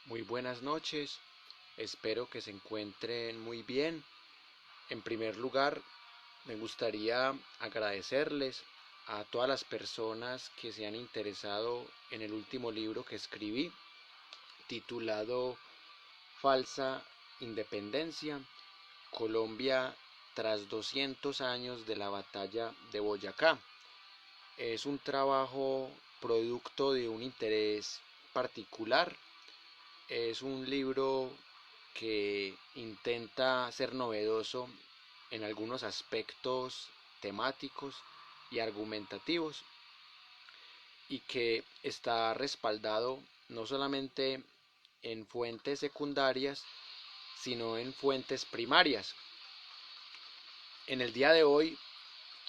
Muy buenas noches, espero que se encuentren muy bien. En primer lugar, me gustaría agradecerles a todas las personas que se han interesado en el último libro que escribí, titulado Falsa Independencia, Colombia tras 200 años de la batalla de Boyacá. Es un trabajo producto de un interés particular. Es un libro que intenta ser novedoso en algunos aspectos temáticos y argumentativos y que está respaldado no solamente en fuentes secundarias, sino en fuentes primarias. En el día de hoy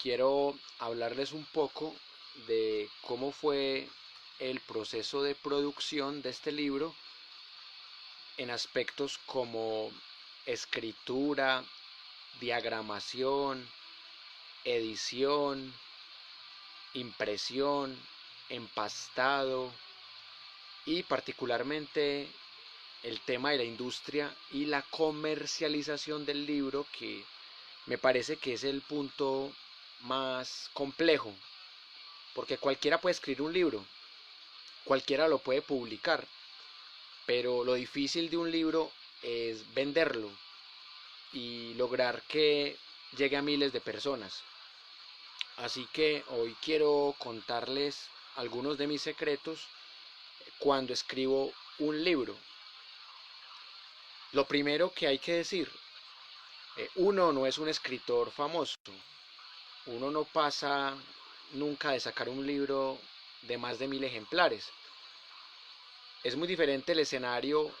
quiero hablarles un poco de cómo fue el proceso de producción de este libro en aspectos como escritura, diagramación, edición, impresión, empastado y particularmente el tema de la industria y la comercialización del libro, que me parece que es el punto más complejo, porque cualquiera puede escribir un libro, cualquiera lo puede publicar, pero lo difícil de un libro es venderlo y lograr que llegue a miles de personas. Así que hoy quiero contarles algunos de mis secretos cuando escribo un libro. Lo primero que hay que decir, uno no es un escritor famoso, uno no pasa nunca de sacar un libro de más de 1000 ejemplares. Es muy diferente el escenario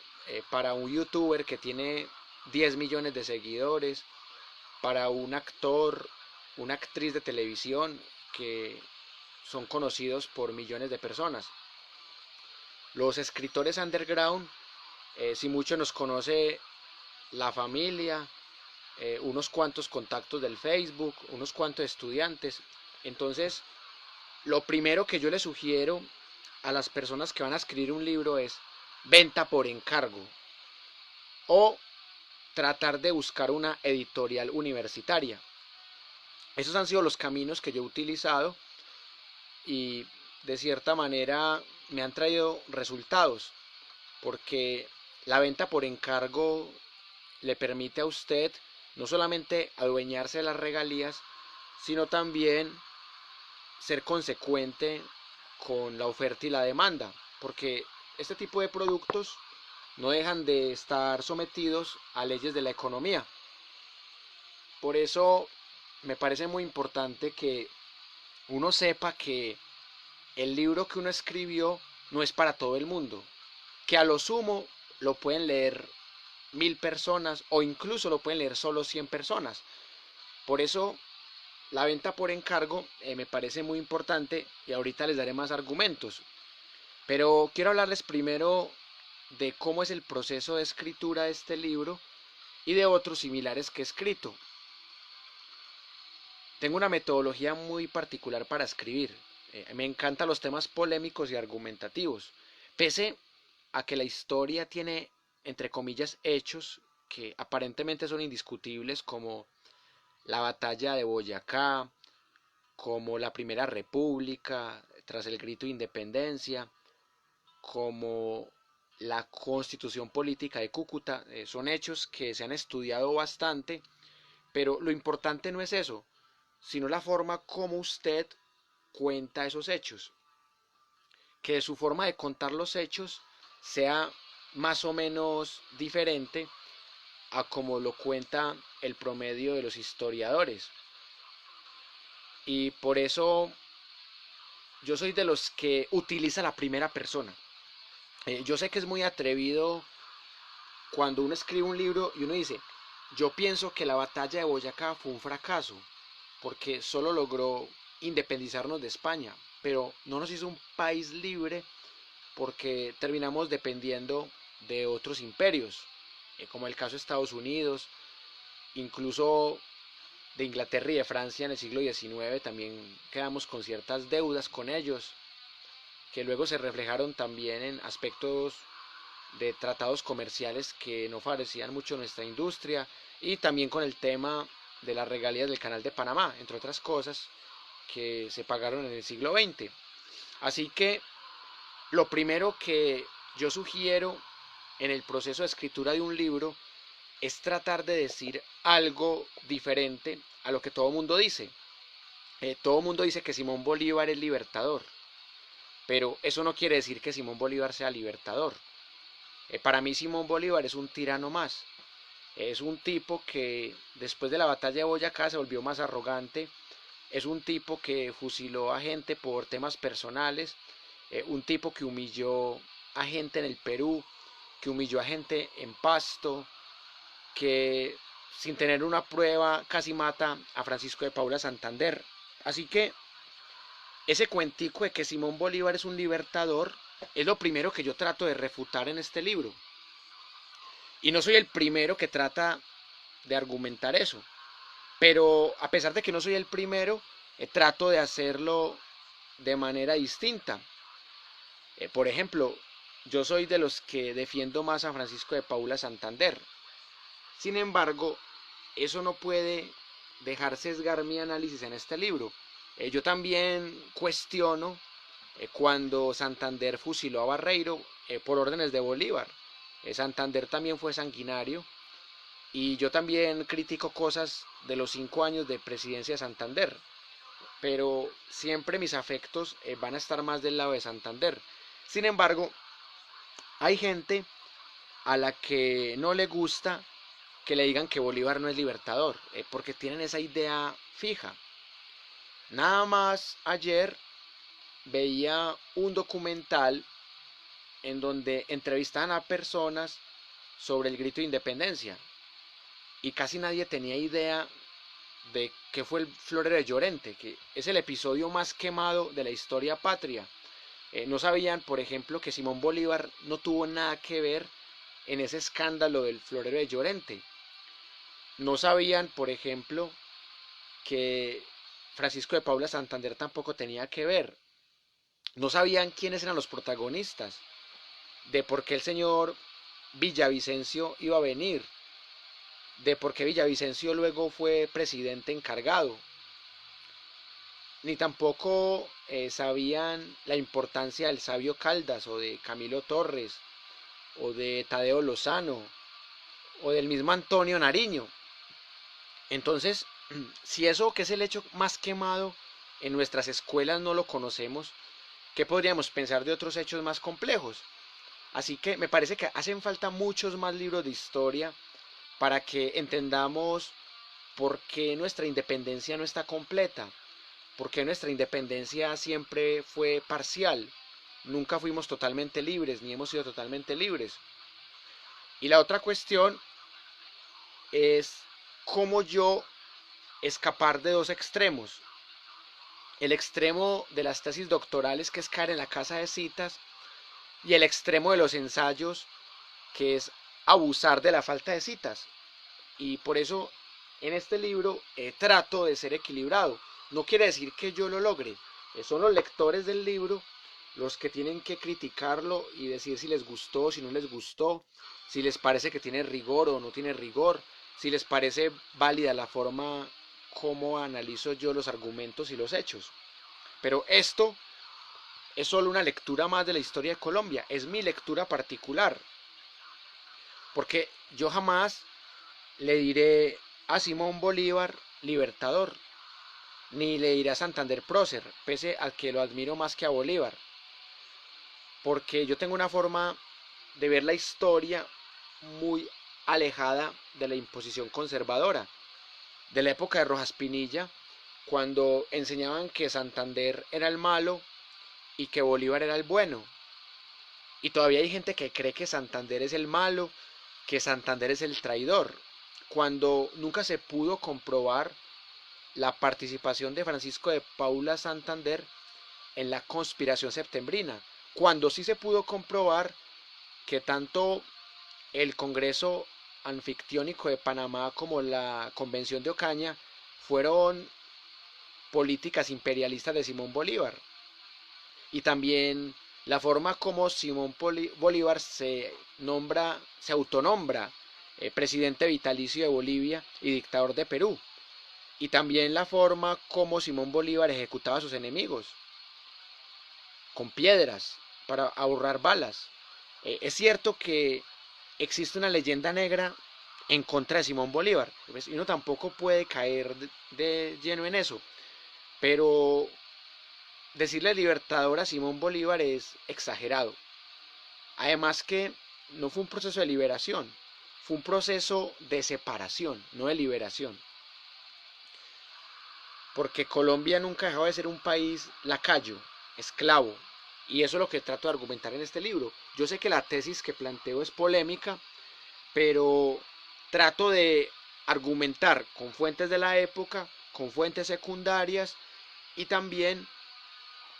para un youtuber que tiene 10 millones de seguidores, para un actor, una actriz de televisión que son conocidos por millones de personas. Los escritores underground, si mucho nos conoce la familia, unos cuantos contactos del Facebook, unos cuantos estudiantes. Entonces, lo primero que yo les sugiero a las personas que van a escribir un libro es venta por encargo o tratar de buscar una editorial universitaria. Esos han sido los caminos que yo he utilizado y de cierta manera me han traído resultados, porque la venta por encargo le permite a usted no solamente adueñarse de las regalías, sino también ser consecuente con la oferta y la demanda, porque este tipo de productos no dejan de estar sometidos a leyes de la economía. Por eso me parece muy importante que uno sepa que el libro que uno escribió no es para todo el mundo, que a lo sumo lo pueden leer 1000 personas o incluso lo pueden leer solo 100 personas. Por eso la venta por encargo me parece muy importante y ahorita les daré más argumentos. Pero quiero hablarles primero de cómo es el proceso de escritura de este libro y de otros similares que he escrito. Tengo una metodología muy particular para escribir. Me encantan los temas polémicos y argumentativos. Pese a que la historia tiene, entre comillas, hechos que aparentemente son indiscutibles, como la batalla de Boyacá, como la Primera República tras el grito de independencia, como la constitución política de Cúcuta, son hechos que se han estudiado bastante, pero lo importante no es eso, sino la forma como usted cuenta esos hechos. Que su forma de contar los hechos sea más o menos diferente a como lo cuenta el promedio de los historiadores. Y por eso yo soy de los que utiliza la primera persona. Yo sé que es muy atrevido cuando uno escribe un libro y uno dice, yo pienso que la batalla de Boyacá fue un fracaso, porque solo logró independizarnos de España, pero no nos hizo un país libre porque terminamos dependiendo de otros imperios, como el caso de Estados Unidos, incluso de Inglaterra y de Francia en el siglo XIX también quedamos con ciertas deudas con ellos, que luego se reflejaron también en aspectos de tratados comerciales que no favorecían mucho nuestra industria, y también con el tema de las regalías del Canal de Panamá, entre otras cosas que se pagaron en el siglo XX. Así que lo primero que yo sugiero en el proceso de escritura de un libro es tratar de decir algo diferente a lo que todo el mundo dice. Todo el mundo dice que Simón Bolívar es libertador, pero eso no quiere decir que Simón Bolívar sea libertador. Para mí Simón Bolívar es un tirano más. Es un tipo que después de la batalla de Boyacá se volvió más arrogante. Es un tipo que fusiló a gente por temas personales. Un tipo que humilló a gente en el Perú, que humilló a gente en Pasto, que sin tener una prueba casi mata a Francisco de Paula Santander. Así que ese cuentico de que Simón Bolívar es un libertador es lo primero que yo trato de refutar en este libro. Y no soy el primero que trata de argumentar eso. Pero a pesar de que no soy el primero, trato de hacerlo de manera distinta. Por ejemplo, yo soy de los que defiendo más a Francisco de Paula Santander. Sin embargo, eso no puede dejar sesgar mi análisis en este libro. Yo también cuestiono cuando Santander fusiló a Barreiro por órdenes de Bolívar. Santander también fue sanguinario, y yo también critico cosas de los 5 años de presidencia de Santander, pero siempre mis afectos van a estar más del lado de Santander. Sin embargo, hay gente a la que no le gusta que le digan que Bolívar no es libertador, porque tienen esa idea fija. Nada más ayer veía un documental en donde entrevistaban a personas sobre el grito de independencia, y casi nadie tenía idea de qué fue el Florero de Llorente, que es el episodio más quemado de la historia patria. No sabían, por ejemplo, que Simón Bolívar no tuvo nada que ver en ese escándalo del Florero de Llorente. No sabían, por ejemplo, que Francisco de Paula Santander tampoco tenía que ver. No sabían quiénes eran los protagonistas, de por qué el señor Villavicencio iba a venir, de por qué Villavicencio luego fue presidente encargado. Ni tampoco sabían la importancia del sabio Caldas, o de Camilo Torres, o de Tadeo Lozano, o del mismo Antonio Nariño. Entonces, si eso, que es el hecho más quemado en nuestras escuelas, no lo conocemos, ¿qué podríamos pensar de otros hechos más complejos? Así que me parece que hacen falta muchos más libros de historia para que entendamos por qué nuestra independencia no está completa, por qué nuestra independencia siempre fue parcial. Nunca fuimos totalmente libres, ni hemos sido totalmente libres. Y la otra cuestión es cómo yo escapar de dos extremos. El extremo de las tesis doctorales, que es caer en la casa de citas, y el extremo de los ensayos, que es abusar de la falta de citas. Y por eso en este libro trato de ser equilibrado. No quiere decir que yo lo logre, son los lectores del libro los que tienen que criticarlo y decir si les gustó, si no les gustó, si les parece que tiene rigor o no tiene rigor, si les parece válida la forma como analizo yo los argumentos y los hechos. Pero esto es solo una lectura más de la historia de Colombia, es mi lectura particular, porque yo jamás le diré a Simón Bolívar libertador, ni le diré a Santander prócer, pese al que lo admiro más que a Bolívar, porque yo tengo una forma de ver la historia muy alejada de la imposición conservadora, de la época de Rojas Pinilla, cuando enseñaban que Santander era el malo y que Bolívar era el bueno. Y todavía hay gente que cree que Santander es el malo, que Santander es el traidor, cuando nunca se pudo comprobar la participación de Francisco de Paula Santander en la conspiración septembrina, cuando sí se pudo comprobar que tanto el Congreso Anfictiónico de Panamá como la Convención de Ocaña fueron políticas imperialistas de Simón Bolívar. Y también la forma como Simón Bolívar se autonombra presidente vitalicio de Bolivia y dictador de Perú, y también la forma como Simón Bolívar ejecutaba a sus enemigos con piedras para ahorrar balas. Es cierto que existe una leyenda negra en contra de Simón Bolívar, pues, y uno tampoco puede caer de lleno en eso, pero decirle libertador a Simón Bolívar es exagerado. Además que no fue un proceso de liberación, fue un proceso de separación, no de liberación. Porque Colombia nunca dejó de ser un país lacayo, esclavo. Y eso es lo que trato de argumentar en este libro. Yo sé que la tesis que planteo es polémica, pero trato de argumentar con fuentes de la época, con fuentes secundarias y también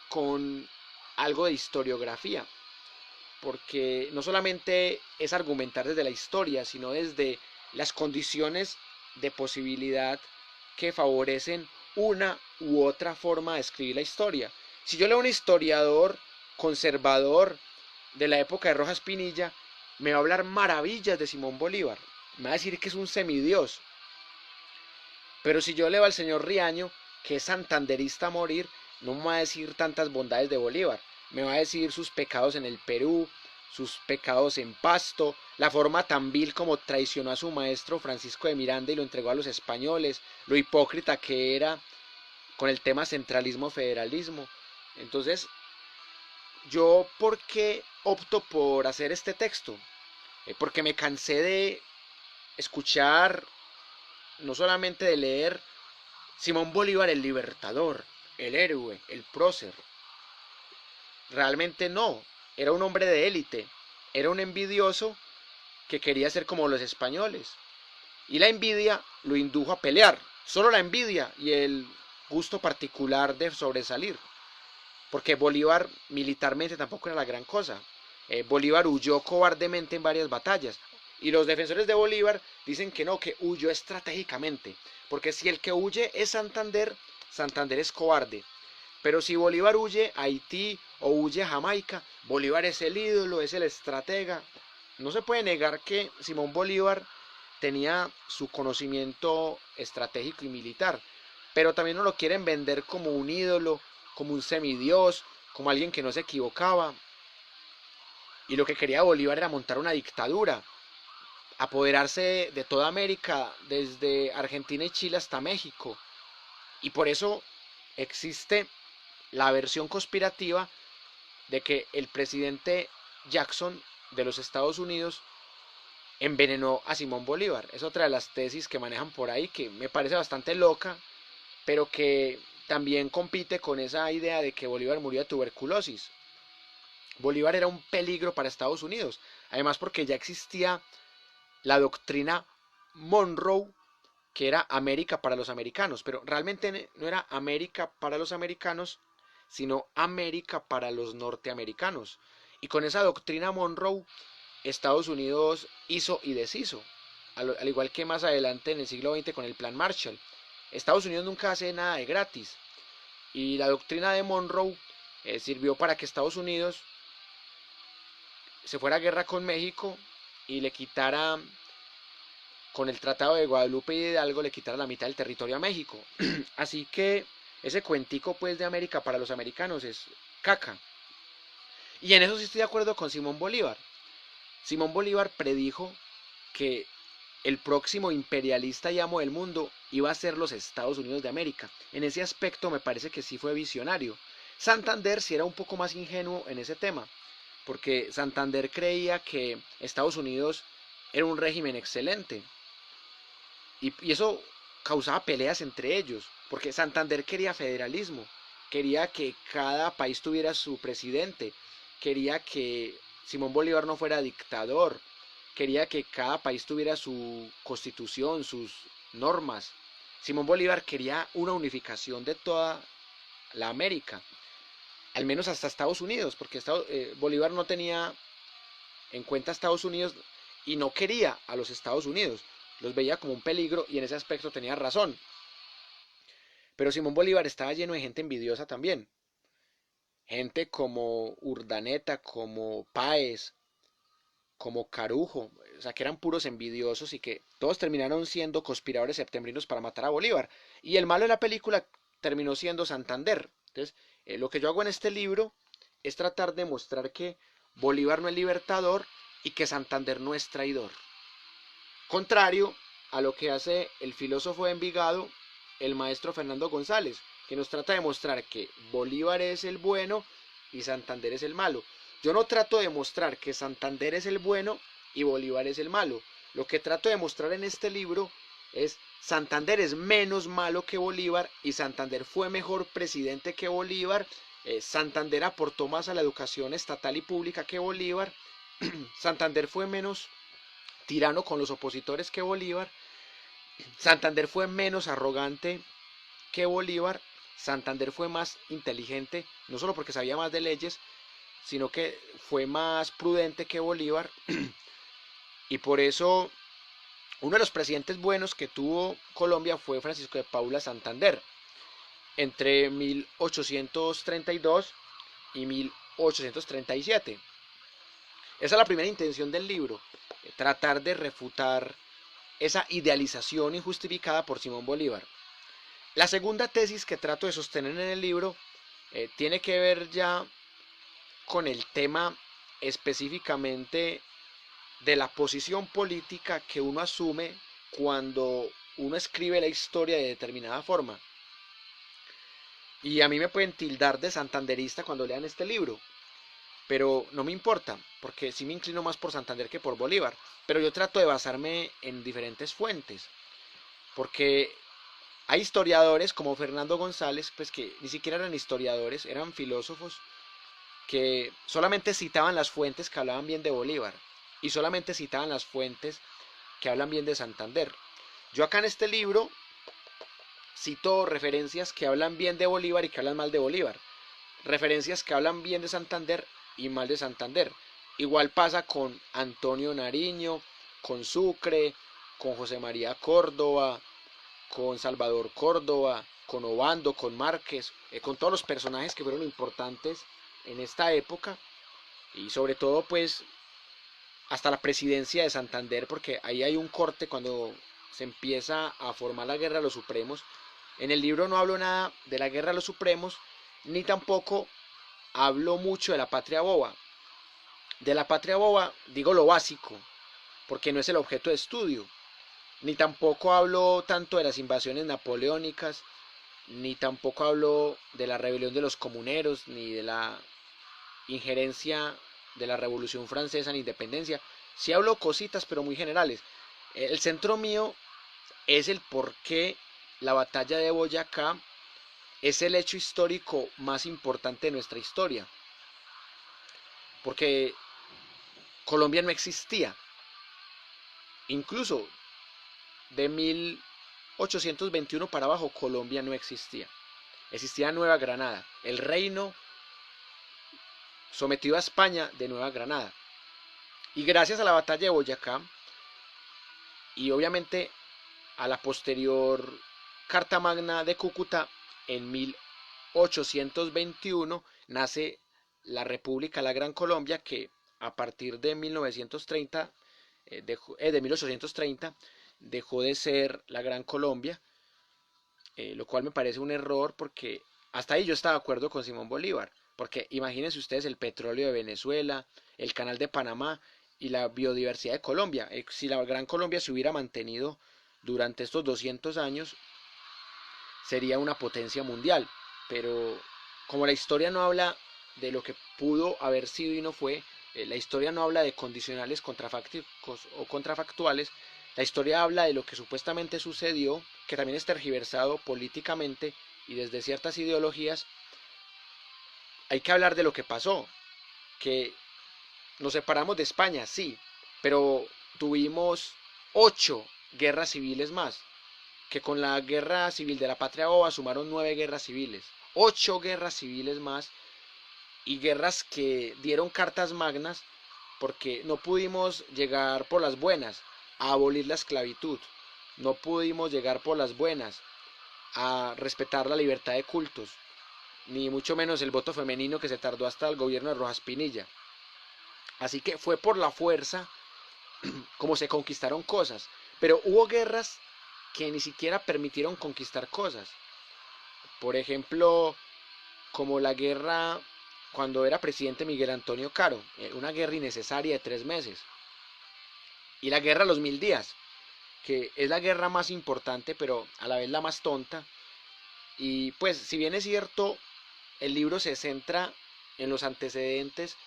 con algo de historiografía, porque no solamente es argumentar desde la historia, sino desde las condiciones de posibilidad que favorecen una u otra forma de escribir la historia. Si yo leo a un historiador conservador de la época de Rojas Pinilla, me va a hablar maravillas de Simón Bolívar, me va a decir que es un semidios. Pero si yo leo al señor Riaño, que es santanderista a morir, no me va a decir tantas bondades de Bolívar. Me va a decir sus pecados en el Perú, sus pecados en Pasto, la forma tan vil como traicionó a su maestro Francisco de Miranda y lo entregó a los españoles, lo hipócrita que era con el tema centralismo-federalismo. Entonces, ¿yo por qué opto por hacer este texto? Porque me cansé de escuchar, no solamente de leer Simón Bolívar el libertador, el héroe, el prócer. Realmente no, era un hombre de élite, era un envidioso que quería ser como los españoles. Y la envidia lo indujo a pelear, solo la envidia y el gusto particular de sobresalir. Porque Bolívar militarmente tampoco era la gran cosa. Bolívar huyó cobardemente en varias batallas. Y los defensores de Bolívar dicen que no, que huyó estratégicamente. Porque si el que huye es Santander, Santander es cobarde. Pero si Bolívar huye a Haití o huye a Jamaica, Bolívar es el ídolo, es el estratega. No se puede negar que Simón Bolívar tenía su conocimiento estratégico y militar, pero también nos lo quieren vender como un ídolo, como un semidios, como alguien que no se equivocaba. Y lo que quería Bolívar era montar una dictadura, apoderarse de toda América, desde Argentina y Chile hasta México. Y por eso existe la versión conspirativa de que el presidente Jackson de los Estados Unidos envenenó a Simón Bolívar. Es otra de las tesis que manejan por ahí que me parece bastante loca, pero que también compite con esa idea de que Bolívar murió de tuberculosis. Bolívar era un peligro para Estados Unidos, además porque ya existía la doctrina Monroe, que era América para los americanos, pero realmente no era América para los americanos, sino América para los norteamericanos. Y con esa doctrina Monroe, Estados Unidos hizo y deshizo, al igual que más adelante en el siglo XX con el Plan Marshall. Estados Unidos nunca hace nada de gratis, y la doctrina de Monroe sirvió para que Estados Unidos se fuera a guerra con México y le quitara, con el Tratado de Guadalupe y de Hidalgo, le quitara la mitad del territorio a México. Así que ese cuentico pues de América para los americanos es caca. Y en eso sí estoy de acuerdo con Simón Bolívar. Simón Bolívar predijo que el próximo imperialista y amo del mundo iba a ser los Estados Unidos de América. En ese aspecto me parece que sí fue visionario. Santander sí era un poco más ingenuo en ese tema, porque Santander creía que Estados Unidos era un régimen excelente. Y eso causaba peleas entre ellos, porque Santander quería federalismo, quería que cada país tuviera su presidente, quería que Simón Bolívar no fuera dictador, quería que cada país tuviera su constitución, sus normas. Simón Bolívar quería una unificación de toda la América, al menos hasta Estados Unidos, porque Bolívar no tenía en cuenta a Estados Unidos y no quería a los Estados Unidos, los veía como un peligro y en ese aspecto tenía razón. Pero Simón Bolívar estaba lleno de gente envidiosa también. gente como Urdaneta, como Páez, como Carujo, o sea, que eran puros envidiosos y que todos terminaron siendo conspiradores septembrinos para matar a Bolívar. Y el malo de la película terminó siendo Santander. Entonces, lo que yo hago en este libro es tratar de mostrar que Bolívar no es libertador y que Santander no es traidor. Contrario a lo que hace el filósofo de Envigado, el maestro Fernando González, que nos trata de mostrar que Bolívar es el bueno y Santander es el malo. Yo no trato de mostrar que Santander es el bueno y Bolívar es el malo. Lo que trato de mostrar en este libro es Santander es menos malo que Bolívar y Santander fue mejor presidente que Bolívar. Santander aportó más a la educación estatal y pública que Bolívar. Santander fue menos tirano con los opositores que Bolívar. Santander fue menos arrogante que Bolívar. Santander fue más inteligente, no solo porque sabía más de leyes, sino que fue más prudente que Bolívar. Y por eso uno de los presidentes buenos que tuvo Colombia fue Francisco de Paula Santander entre 1832 y 1837. Esa es la primera intención del libro, tratar de refutar esa idealización injustificada por Simón Bolívar. La segunda tesis que trato de sostener en el libro tiene que ver ya con el tema específicamente de la posición política que uno asume cuando uno escribe la historia de determinada forma. Y a mí me pueden tildar de santanderista cuando lean este libro, pero no me importa, porque sí me inclino más por Santander que por Bolívar. Pero yo trato de basarme en diferentes fuentes, porque hay historiadores como Fernando González, pues que ni siquiera eran historiadores, eran filósofos que solamente citaban las fuentes que hablaban bien de Bolívar y solamente citaban las fuentes que hablan bien de Santander. Yo acá en este libro cito referencias que hablan bien de Bolívar y que hablan mal de Bolívar, referencias que hablan bien de Santander y mal de Santander. Igual pasa con Antonio Nariño, con Sucre, con José María Córdoba, con Salvador Córdoba, con Obando, con Márquez, con todos los personajes que fueron importantes en esta época y sobre todo pues hasta la presidencia de Santander, porque ahí hay un corte cuando se empieza a formar la guerra de los supremos. En el libro no hablo nada de la guerra de los supremos, ni tampoco hablo mucho de la patria boba. De la patria boba digo lo básico, porque no es el objeto de estudio. Ni tampoco hablo tanto de las invasiones napoleónicas, ni tampoco hablo de la rebelión de los comuneros, ni de la injerencia de la Revolución Francesa en independencia. Sí hablo cositas, pero muy generales. El centro mío es el por qué la batalla de Boyacá es el hecho histórico más importante de nuestra historia. Porque Colombia no existía. Incluso de 1821 para abajo Colombia no existía. Existía Nueva Granada, el reino sometido a España de Nueva Granada. Y gracias a la batalla de Boyacá y obviamente a la posterior Carta Magna de Cúcuta, en 1821 nace la República la Gran Colombia, que a partir de 1930, de 1830, dejó de ser la Gran Colombia, lo cual me parece un error porque hasta ahí yo estaba de acuerdo con Simón Bolívar, porque imagínense ustedes el petróleo de Venezuela, el canal de Panamá y la biodiversidad de Colombia. Si la Gran Colombia se hubiera mantenido durante estos 200 años, sería una potencia mundial, pero como la historia no habla de lo que pudo haber sido y no fue, la historia no habla de condicionales contrafácticos o contrafactuales, la historia habla de lo que supuestamente sucedió, que también es tergiversado políticamente y desde ciertas ideologías. Hay que hablar de lo que pasó, que nos separamos de España, sí, pero tuvimos 8 guerras civiles más, que con la guerra civil de la Patria Boba sumaron 9 guerras civiles, 8 guerras civiles más y guerras que dieron cartas magnas porque no pudimos llegar por las buenas a abolir la esclavitud, no pudimos llegar por las buenas a respetar la libertad de cultos, ni mucho menos el voto femenino que se tardó hasta el gobierno de Rojas Pinilla. Así que fue por la fuerza como se conquistaron cosas. Pero hubo guerras que ni siquiera permitieron conquistar cosas. Por ejemplo, como la guerra cuando era presidente Miguel Antonio Caro, una guerra innecesaria de 3 meses. Y la guerra de los 1000 días, que es la guerra más importante, pero a la vez la más tonta. Y pues, si bien es cierto, el libro se centra en los antecedentes,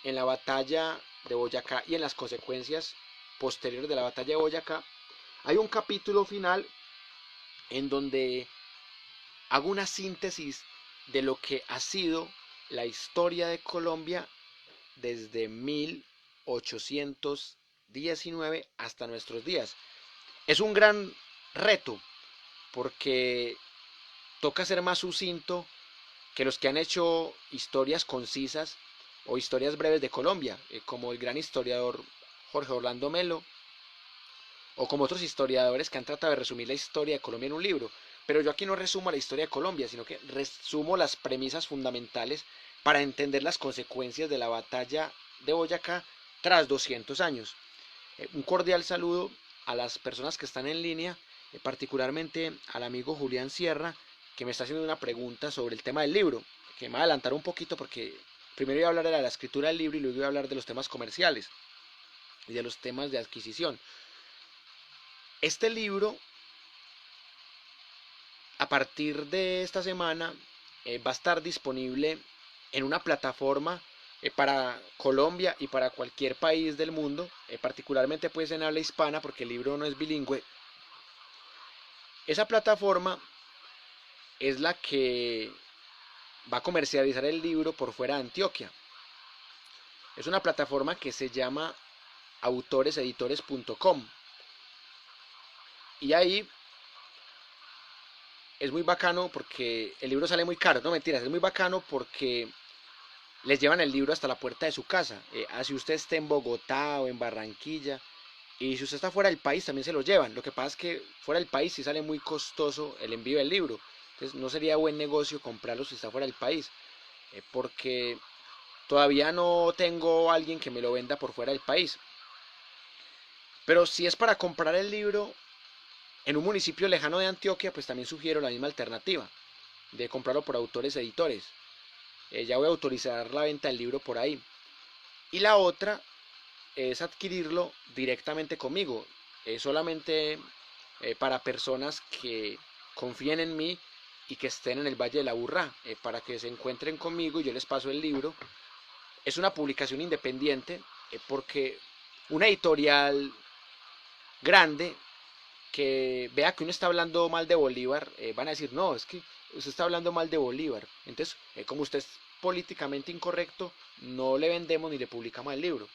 en la batalla de Boyacá y en las consecuencias posteriores de la batalla de Boyacá, hay un capítulo final en donde hago una síntesis de lo que ha sido la historia de Colombia desde 1819 hasta nuestros días. Es un gran reto porque toca ser más sucinto que los que han hecho historias concisas o historias breves de Colombia, como el gran historiador Jorge Orlando Melo, o como otros historiadores que han tratado de resumir la historia de Colombia en un libro. Pero yo aquí no resumo la historia de Colombia, sino que resumo las premisas fundamentales para entender las consecuencias de la batalla de Boyacá tras 200 años. Un cordial saludo a las personas que están en línea, particularmente al amigo Julián Sierra, que me está haciendo una pregunta sobre el tema del libro, que me va a adelantar un poquito porque primero voy a hablar de la escritura del libro y luego voy a hablar de los temas comerciales y de los temas de adquisición. Este libro, a partir de esta semana, va a estar disponible en una plataforma para Colombia y para cualquier país del mundo, particularmente pues en habla hispana porque el libro no es bilingüe. Esa plataforma es la que va a comercializar el libro por fuera de Antioquia. Es una plataforma que se llama autoreseditores.com y ahí es muy bacano porque el libro sale muy caro, no mentiras, es muy bacano porque les llevan el libro hasta la puerta de su casa, así usted esté en Bogotá o en Barranquilla, y si usted está fuera del país también se lo llevan. Lo que pasa es que fuera del país sí sale muy costoso el envío del libro, entonces no sería buen negocio comprarlo si está fuera del país, porque todavía no tengo a alguien que me lo venda por fuera del país. Pero si es para comprar el libro en un municipio lejano de Antioquia, pues también sugiero la misma alternativa, de comprarlo por autores editores. Ya voy a autorizar la venta del libro por ahí. Y la otra es adquirirlo directamente conmigo, solamente para personas que confíen en mí y que estén en el Valle de la Aburrá, para que se encuentren conmigo y yo les paso el libro. Es una publicación independiente, porque una editorial grande que vea que uno está hablando mal de Bolívar, van a decir, no, es que usted está hablando mal de Bolívar. Entonces, como usted es políticamente incorrecto, no le vendemos ni le publicamos el libro.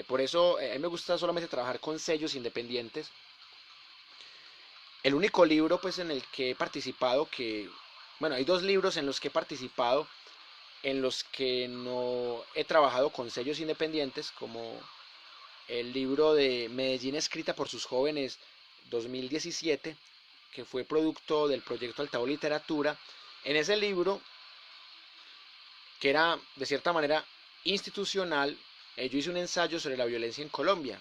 Por eso a mí me gusta solamente trabajar con sellos independientes. El único libro pues en el que he participado, bueno, hay 2 libros en los que he participado, en los que no he trabajado con sellos independientes, como el libro de Medellín escrita por sus jóvenes 2017, que fue producto del proyecto Altavoz Literatura. En ese libro, que era de cierta manera institucional, yo hice un ensayo sobre la violencia en Colombia,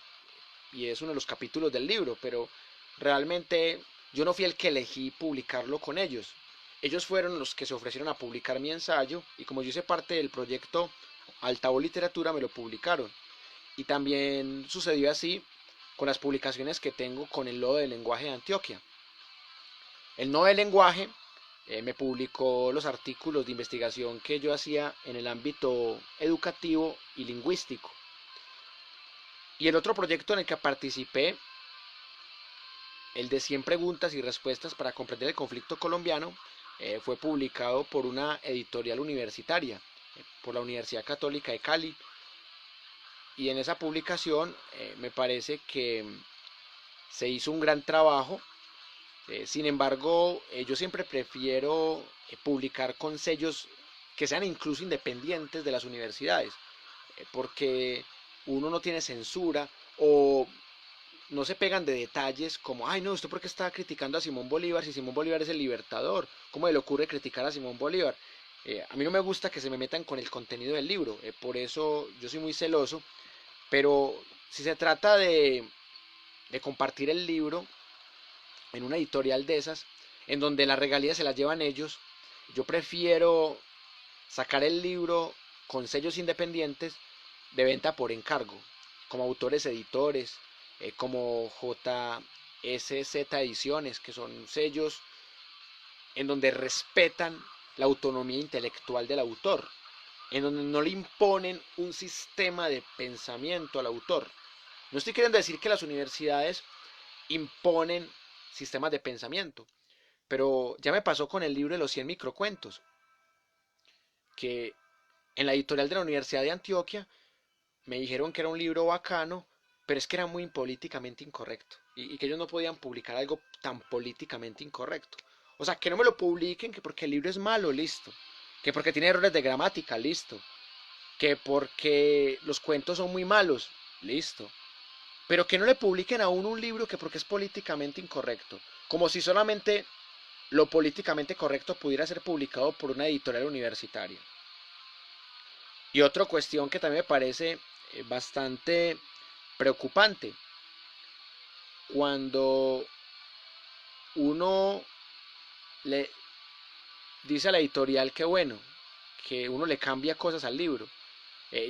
y es uno de los capítulos del libro, pero realmente yo no fui el que elegí publicarlo con ellos. Ellos fueron los que se ofrecieron a publicar mi ensayo, y como yo hice parte del proyecto Altavoz Literatura, me lo publicaron. Y también sucedió así con las publicaciones que tengo con el Nodo del Lenguaje de Antioquia. El Nodo del Lenguaje me publicó los artículos de investigación que yo hacía en el ámbito educativo y lingüístico. Y el otro proyecto en el que participé, el de 100 preguntas y respuestas para comprender el conflicto colombiano, fue publicado por una editorial universitaria, por la Universidad Católica de Cali. Y en esa publicación me parece que se hizo un gran trabajo. Sin embargo, yo siempre prefiero publicar con sellos que sean incluso independientes de las universidades, porque uno no tiene censura o no se pegan de detalles como, ay no, ¿usted por qué está criticando a Simón Bolívar si Simón Bolívar es el libertador? ¿Cómo le ocurre criticar a Simón Bolívar? A mí no me gusta que se me metan con el contenido del libro, por eso yo soy muy celoso, pero si se trata de compartir el libro en una editorial de esas, en donde las regalías se las llevan ellos, yo prefiero sacar el libro con sellos independientes de venta por encargo, como Autores Editores, como JSZ Ediciones, que son sellos en donde respetan la autonomía intelectual del autor, en donde no le imponen un sistema de pensamiento al autor. No estoy queriendo decir que las universidades imponen sistemas de pensamiento, pero ya me pasó con el libro de los 100 microcuentos, que en la editorial de la Universidad de Antioquia me dijeron que era un libro bacano, pero es que era muy políticamente incorrecto y que ellos no podían publicar algo tan políticamente incorrecto. O sea, que no me lo publiquen, que porque el libro es malo, listo. Que porque tiene errores de gramática, listo. Que porque los cuentos son muy malos, listo. Pero que no le publiquen a uno un libro que porque es políticamente incorrecto. Como si solamente lo políticamente correcto pudiera ser publicado por una editorial universitaria. Y otra cuestión que también me parece bastante preocupante, cuando uno le dice a la editorial que bueno, que uno le cambia cosas al libro,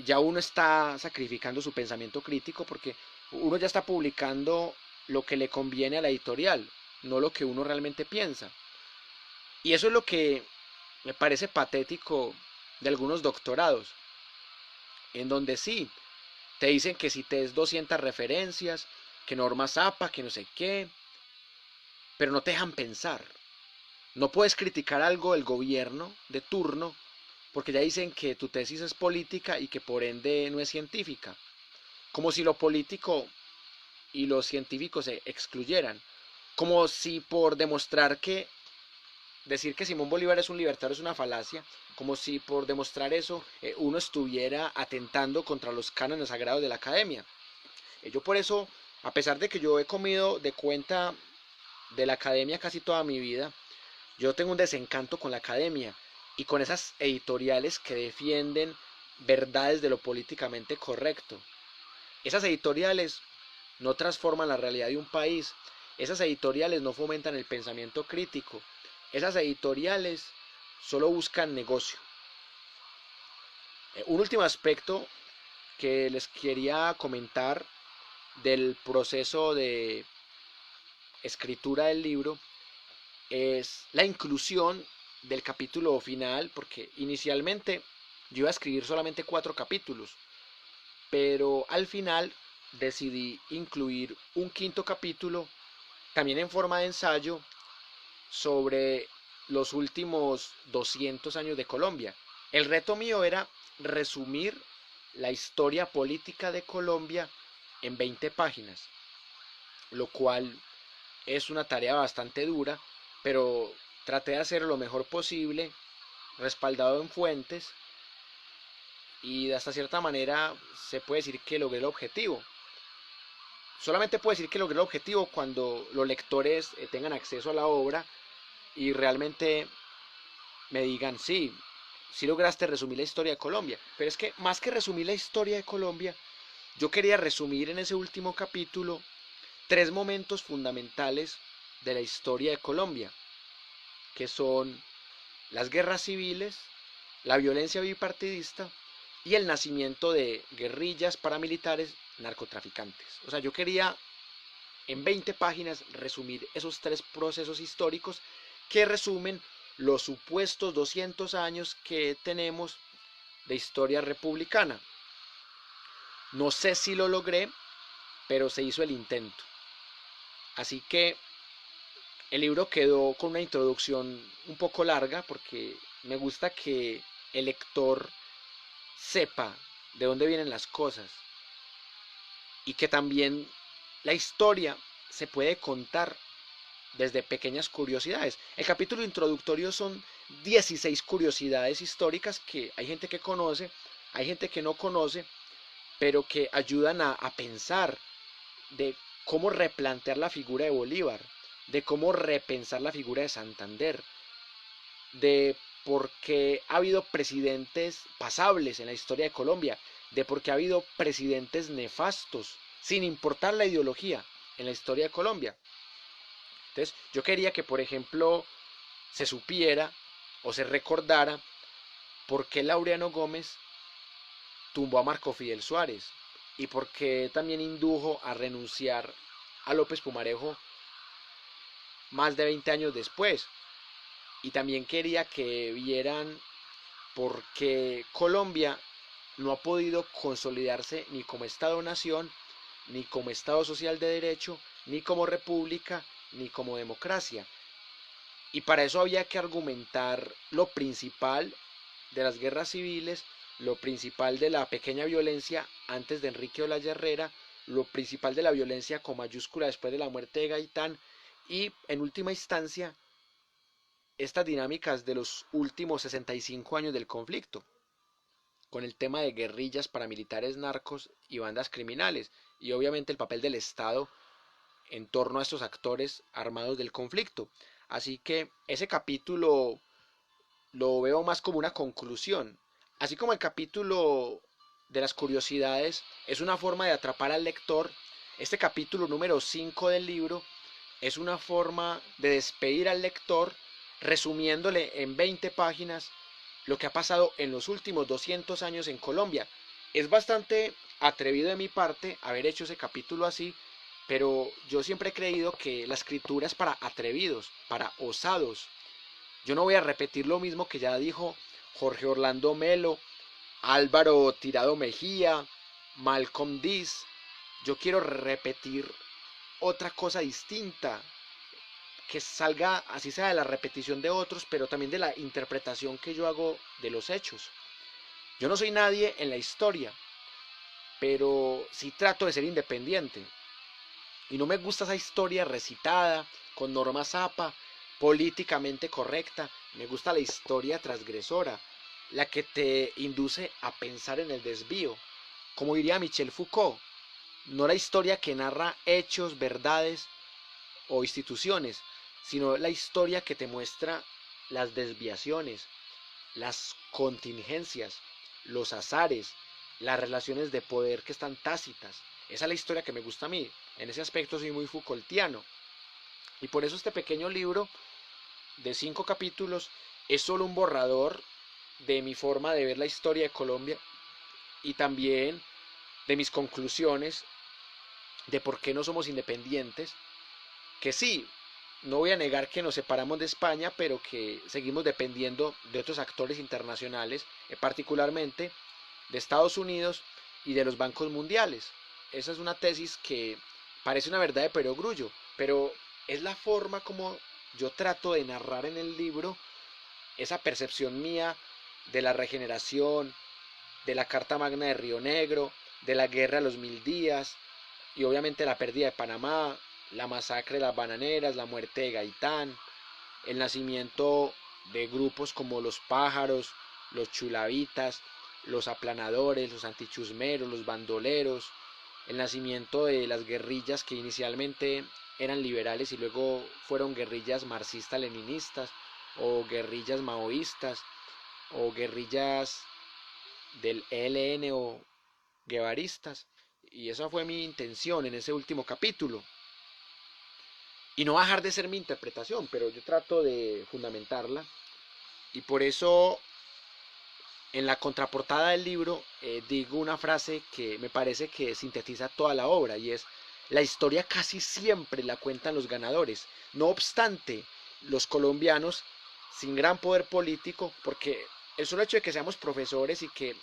ya uno está sacrificando su pensamiento crítico porque uno ya está publicando lo que le conviene a la editorial, no lo que uno realmente piensa. Y eso es lo que me parece patético de algunos doctorados, en donde sí, te dicen que si te des 200 referencias, que normas APA, que no sé qué, pero no te dejan pensar. No puedes criticar algo del gobierno de turno porque ya dicen que tu tesis es política y que por ende no es científica. Como si lo político y lo científico se excluyeran. Como si por demostrar que decir que Simón Bolívar es un libertario es una falacia, como si por demostrar eso uno estuviera atentando contra los cánones sagrados de la academia. Yo por eso, a pesar de que yo he comido de cuenta de la academia casi toda mi vida, yo tengo un desencanto con la academia y con esas editoriales que defienden verdades de lo políticamente correcto. Esas editoriales no transforman la realidad de un país, esas editoriales no fomentan el pensamiento crítico, esas editoriales solo buscan negocio. Un último aspecto que les quería comentar del proceso de escritura del libro es la inclusión del capítulo final, porque inicialmente yo iba a escribir solamente 4 capítulos, pero al final decidí incluir un quinto capítulo, también en forma de ensayo, sobre los últimos 200 años de Colombia. El reto mío era resumir la historia política de Colombia en 20 páginas, lo cual es una tarea bastante dura, pero traté de hacer lo mejor posible, respaldado en fuentes, y de hasta cierta manera se puede decir que logré el objetivo. Solamente puedo decir que logré el objetivo cuando los lectores tengan acceso a la obra y realmente me digan, sí, sí lograste resumir la historia de Colombia. Pero es que más que resumir la historia de Colombia, yo quería resumir en ese último capítulo 3 momentos fundamentales de la historia de Colombia, que son las guerras civiles, la violencia bipartidista y el nacimiento de guerrillas paramilitares narcotraficantes. O sea, yo quería en 20 páginas resumir esos 3 procesos históricos que resumen los supuestos 200 años que tenemos de historia republicana. No sé si lo logré, pero se hizo el intento. Así que el libro quedó con una introducción un poco larga porque me gusta que el lector sepa de dónde vienen las cosas y que también la historia se puede contar desde pequeñas curiosidades. El capítulo introductorio son 16 curiosidades históricas que hay gente que conoce, hay gente que no conoce, pero que ayudan a pensar de cómo replantear la figura de Bolívar, de cómo repensar la figura de Santander, de por qué ha habido presidentes pasables en la historia de Colombia, de por qué ha habido presidentes nefastos, sin importar la ideología, en la historia de Colombia. Entonces, yo quería que, por ejemplo, se supiera o se recordara por qué Laureano Gómez tumbó a Marco Fidel Suárez y por qué también indujo a renunciar a López Pumarejo más de 20 años después. Y también quería que vieran por qué Colombia no ha podido consolidarse ni como Estado-nación, ni como Estado social de derecho, ni como república, ni como democracia. Y para eso había que argumentar lo principal de las guerras civiles, lo principal de la pequeña violencia antes de Enrique Olaya Herrera, lo principal de la violencia con mayúscula después de la muerte de Gaitán y, en última instancia, estas dinámicas de los últimos 65 años del conflicto, con el tema de guerrillas, paramilitares, narcos y bandas criminales, y obviamente el papel del Estado en torno a estos actores armados del conflicto. Así que ese capítulo lo veo más como una conclusión, así como el capítulo de las curiosidades es una forma de atrapar al lector. Este capítulo número 5 del libro es una forma de despedir al lector resumiéndole en 20 páginas lo que ha pasado en los últimos 200 años en Colombia. Es bastante atrevido de mi parte haber hecho ese capítulo así, pero yo siempre he creído que la escritura es para atrevidos, para osados. Yo no voy a repetir lo mismo que ya dijo Jorge Orlando Melo, Álvaro Tirado Mejía, Malcolm Diz. Yo quiero repetir otra cosa distinta, que salga, así sea de la repetición de otros, pero también de la interpretación que yo hago de los hechos. Yo no soy nadie en la historia, pero sí trato de ser independiente. Y no me gusta esa historia recitada, con norma zapa, políticamente correcta. Me gusta la historia transgresora, la que te induce a pensar en el desvío. Como diría Michel Foucault, no la historia que narra hechos, verdades o instituciones, sino la historia que te muestra las desviaciones, las contingencias, los azares, las relaciones de poder que están tácitas. Esa es la historia que me gusta a mí. En ese aspecto soy muy Foucaultiano. Y por eso este pequeño libro de 5 capítulos es solo un borrador de mi forma de ver la historia de Colombia y también de mis conclusiones de por qué no somos independientes, que sí, no voy a negar que nos separamos de España, pero que seguimos dependiendo de otros actores internacionales, particularmente de Estados Unidos y de los bancos mundiales. Esa es una tesis que parece una verdad de perogrullo, pero es la forma como yo trato de narrar en el libro esa percepción mía de la regeneración, de la Carta Magna de Río Negro, de la Guerra de los 1000 días y obviamente la pérdida de Panamá, la masacre de las bananeras, la muerte de Gaitán, el nacimiento de grupos como los pájaros, los chulavitas, los aplanadores, los antichusmeros, los bandoleros, el nacimiento de las guerrillas que inicialmente eran liberales y luego fueron guerrillas marxistas-leninistas o guerrillas maoístas o guerrillas del ELN o guevaristas. Y esa fue mi intención en ese último capítulo. Y no va a dejar de ser mi interpretación, pero yo trato de fundamentarla. Y por eso en la contraportada del libro digo una frase que me parece que sintetiza toda la obra y es: la historia casi siempre la cuentan los ganadores. No obstante, los colombianos, sin gran poder político, porque el solo hecho de que seamos profesores y que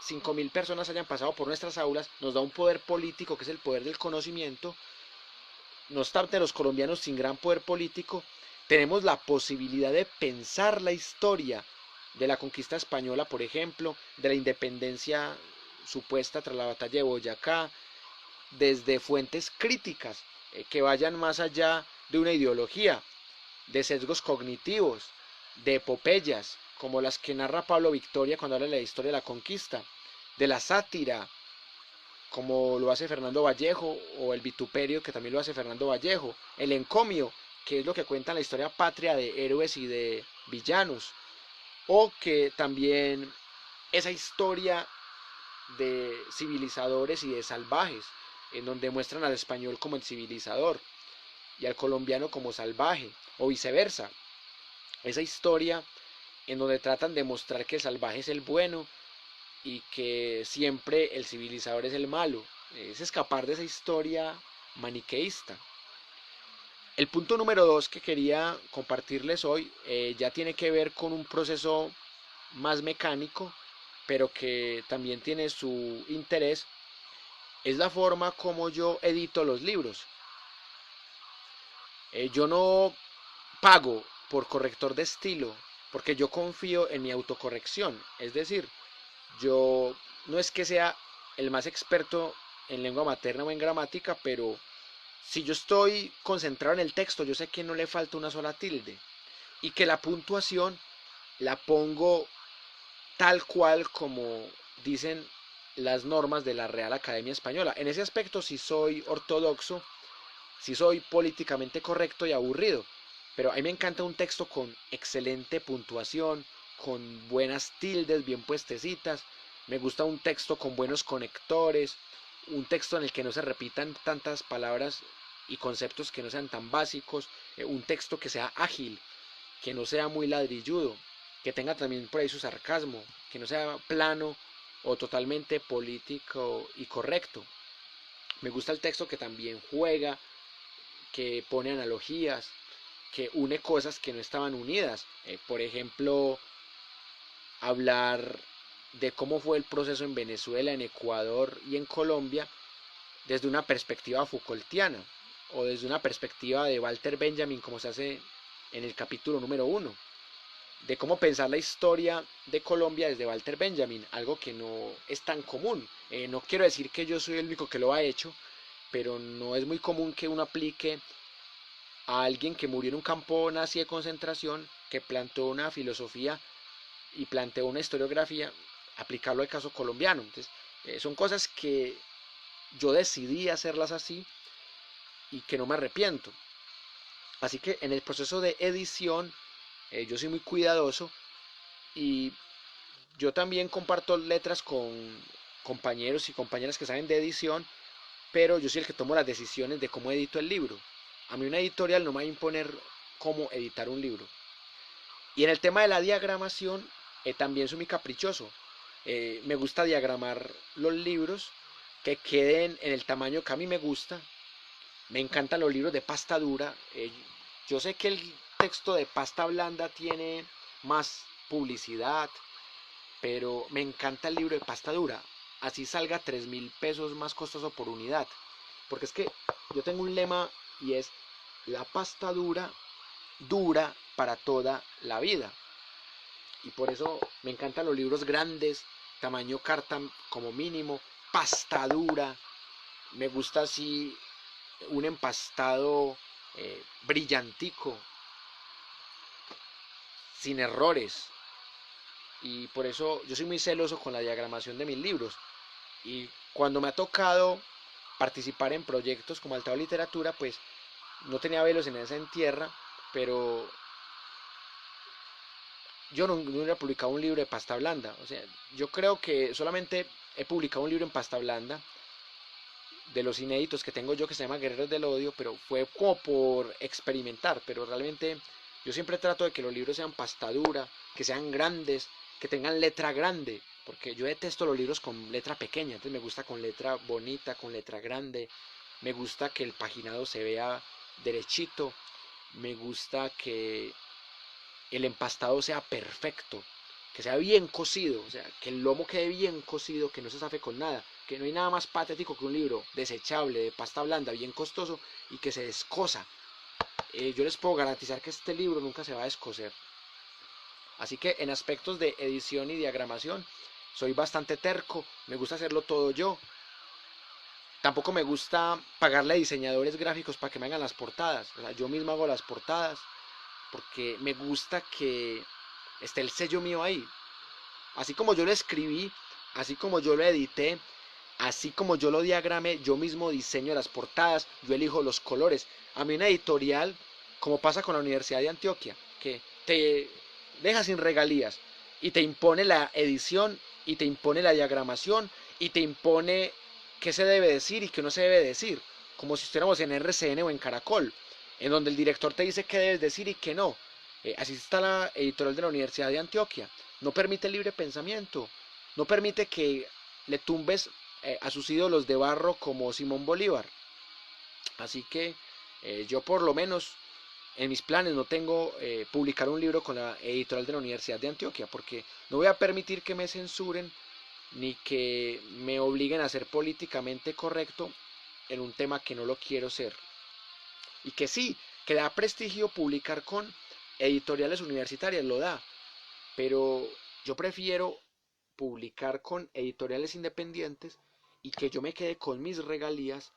5000 personas hayan pasado por nuestras aulas nos da un poder político que es el poder del conocimiento. No obstante, los colombianos sin gran poder político tenemos la posibilidad de pensar la historia de la conquista española, por ejemplo, de la independencia supuesta tras la batalla de Boyacá, desde fuentes críticas que vayan más allá de una ideología, de sesgos cognitivos, de epopeyas, como las que narra Pablo Victoria cuando habla de la historia de la conquista, de la sátira, como lo hace Fernando Vallejo, o el vituperio, que también lo hace Fernando Vallejo, el encomio, que es lo que cuenta la historia patria de héroes y de villanos, o que también esa historia de civilizadores y de salvajes, en donde muestran al español como el civilizador y al colombiano como salvaje, o viceversa. Esa historia en donde tratan de mostrar que el salvaje es el bueno y que siempre el civilizador es el malo. Es escapar de esa historia maniqueísta. El punto número 2 que quería compartirles hoy ya tiene que ver con un proceso más mecánico, pero que también tiene su interés. Es la forma como yo edito los libros. Yo no pago por corrector de estilo porque yo confío en mi autocorrección. Es decir, yo no es que sea el más experto en lengua materna o en gramática, pero si yo estoy concentrado en el texto, yo sé que no le falta una sola tilde y que la puntuación la pongo tal cual como dicen las normas de la Real Academia Española. En ese aspecto sí soy ortodoxo, sí soy políticamente correcto y aburrido, pero a mí me encanta un texto con excelente puntuación, con buenas tildes bien puestecitas. Me gusta un texto con buenos conectores, un texto en el que no se repitan tantas palabras y conceptos que no sean tan básicos, un texto que sea ágil, que no sea muy ladrilludo, que tenga también por ahí su sarcasmo, que no sea plano o totalmente político y correcto. Me gusta el texto que también juega, que pone analogías, que une cosas que no estaban unidas. Por ejemplo, hablar de cómo fue el proceso en Venezuela, en Ecuador y en Colombia desde una perspectiva Foucaultiana o desde una perspectiva de Walter Benjamin, como se hace en el capítulo número 1, de cómo pensar la historia de Colombia desde Walter Benjamin, algo que no es tan común. No quiero decir que yo soy el único que lo ha hecho, pero no es muy común que uno aplique a alguien que murió en un campo nazi de concentración, que plantó una filosofía y planteó una historiografía, aplicarlo al caso colombiano. Entonces, son cosas que yo decidí hacerlas así y que no me arrepiento. Así que en el proceso de edición yo soy muy cuidadoso y yo también comparto letras con compañeros y compañeras que saben de edición, pero yo soy el que tomo las decisiones de cómo edito el libro. A mí una editorial no me va a imponer cómo editar un libro. Y en el tema de la diagramación, también soy muy caprichoso. Me gusta diagramar los libros que queden en el tamaño que a mí me gusta. Me encantan los libros de pasta dura. Yo sé que el texto de pasta blanda tiene más publicidad, pero me encanta el libro de pasta dura. Así salga 3.000 pesos más costoso por unidad. Porque es que yo tengo un lema y es: la pasta dura dura para toda la vida. Y por eso me encantan los libros grandes, tamaño carta como mínimo, pasta dura. Me gusta así un empastado brillantico, sin errores. Y por eso yo soy muy celoso con la diagramación de mis libros. Y cuando me ha tocado participar en proyectos como Altao Literatura, pues no tenía velos en esa entierra, pero yo no he publicado un libro de pasta blanda. O sea, yo creo que solamente he publicado un libro en pasta blanda de los inéditos que tengo yo, que se llama Guerreros del Odio, pero fue como por experimentar. Pero realmente yo siempre trato de que los libros sean pasta dura, que sean grandes, que tengan letra grande, porque yo detesto los libros con letra pequeña. Entonces me gusta con letra bonita, con letra grande. Me gusta que el paginado se vea derechito. Me gusta que el empastado sea perfecto, que sea bien cocido, o sea, que el lomo quede bien cocido, que no se zafe con nada, que no hay nada más patético que un libro desechable de pasta blanda, bien costoso y que se descosa. Yo les puedo garantizar que este libro nunca se va a descoser. Así que en aspectos de edición y diagramación soy bastante terco, me gusta hacerlo todo yo. Tampoco me gusta pagarle a diseñadores gráficos para que me hagan las portadas. O sea, yo mismo hago las portadas porque me gusta que esté el sello mío ahí. Así como yo lo escribí, así como yo lo edité, así como yo lo diagramé, yo mismo diseño las portadas, yo elijo los colores. A mí una editorial, como pasa con la Universidad de Antioquia, que te deja sin regalías, y te impone la edición y te impone la diagramación y te impone qué se debe decir y qué no se debe decir, como si estuviéramos en RCN o en Caracol, en donde el director te dice qué debes decir y qué no. Así está la editorial de la Universidad de Antioquia. No permite el libre pensamiento, no permite que le tumbes a sus ídolos de barro como Simón Bolívar. Así que yo por lo menos en mis planes no tengo publicar un libro con la editorial de la Universidad de Antioquia, porque no voy a permitir que me censuren ni que me obliguen a ser políticamente correcto en un tema que no lo quiero ser. Y que sí, que da prestigio publicar con editoriales universitarias, lo da, pero yo prefiero publicar con editoriales independientes y que yo me quede con mis regalías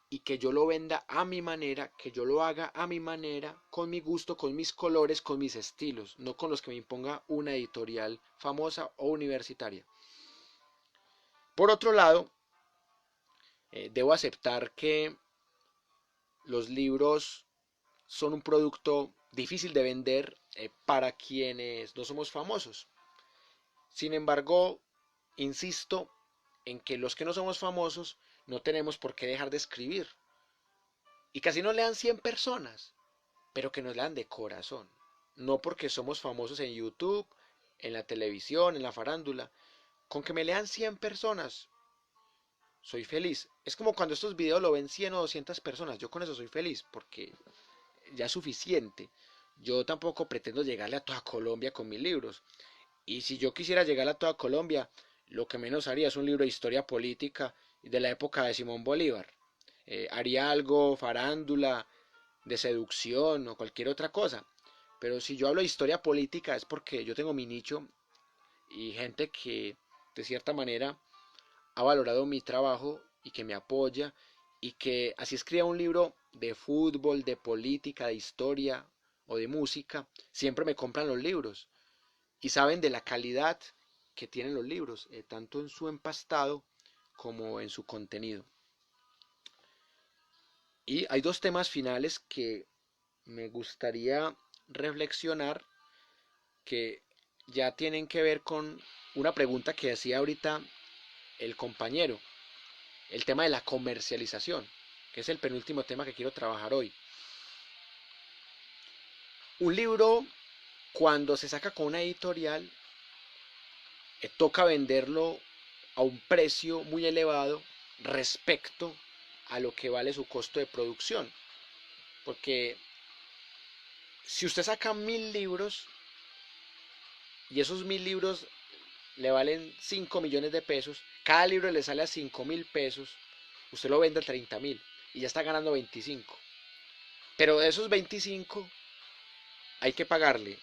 y que yo lo venda a mi manera, que yo lo haga a mi manera, con mi gusto, con mis colores, con mis estilos, no con los que me imponga una editorial famosa o universitaria. Por otro lado, debo aceptar que los libros son un producto difícil de vender para quienes no somos famosos. Sin embargo, insisto en que los que no somos famosos no tenemos por qué dejar de escribir. Y casi nos lean 100 personas, pero que nos lean de corazón. No porque somos famosos en YouTube, en la televisión, en la farándula. Con que me lean 100 personas, soy feliz. Es como cuando estos videos lo ven 100 o 200 personas. Yo con eso soy feliz porque ya es suficiente. Yo tampoco pretendo llegarle a toda Colombia con mis libros. Y si yo quisiera llegar a toda Colombia, lo que menos haría es un libro de historia política de la época de Simón Bolívar. Haría algo farándula, de seducción o cualquier otra cosa. Pero si yo hablo de historia política es porque yo tengo mi nicho y gente que de cierta manera ha valorado mi trabajo y que me apoya y que así escriba un libro de fútbol, de política, de historia o de música, siempre me compran los libros y saben de la calidad que tienen los libros, tanto en su empastado como en su contenido. Y hay dos temas finales que me gustaría reflexionar que ya tienen que ver con una pregunta que hacía ahorita el compañero, el tema de la comercialización, que es el penúltimo tema que quiero trabajar hoy. Un libro, cuando se saca con una editorial, toca venderlo a un precio muy elevado respecto a lo que vale su costo de producción. Porque si usted saca 1000 libros y esos 1000 libros le valen 5 millones de pesos, cada libro le sale a 5.000 pesos, usted lo vende a 30.000 y ya está ganando 25. Pero de esos 25 hay que pagarle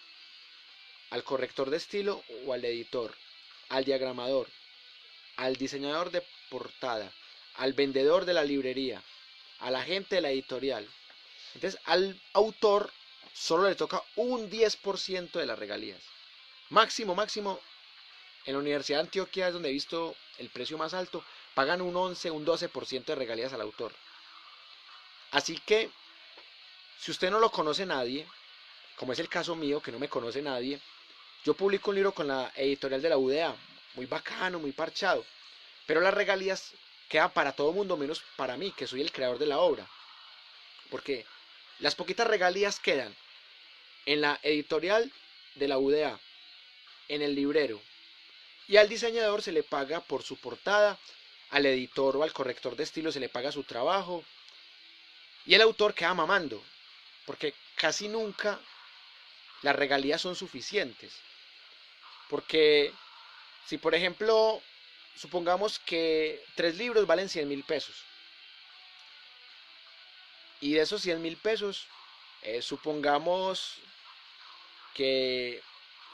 al corrector de estilo o al editor, al diagramador, al diseñador de portada, al vendedor de la librería, a la gente de la editorial. Entonces al autor solo le toca un 10% de las regalías. Máximo, máximo, en la Universidad de Antioquia es donde he visto el precio más alto, pagan un 11, un 12% de regalías al autor. Así que, si usted no lo conoce nadie, como es el caso mío, que no me conoce nadie, yo publico un libro con la editorial de la UDA, muy bacano, muy parchado, pero las regalías quedan para todo mundo menos para mí, que soy el creador de la obra, porque las poquitas regalías quedan en la editorial de la UDA, en el librero, y al diseñador se le paga por su portada, al editor o al corrector de estilo se le paga su trabajo, y el autor queda mamando, porque casi nunca las regalías son suficientes. Porque si por ejemplo, supongamos que 3 libros valen 100.000 pesos, y de esos 100.000 pesos, supongamos que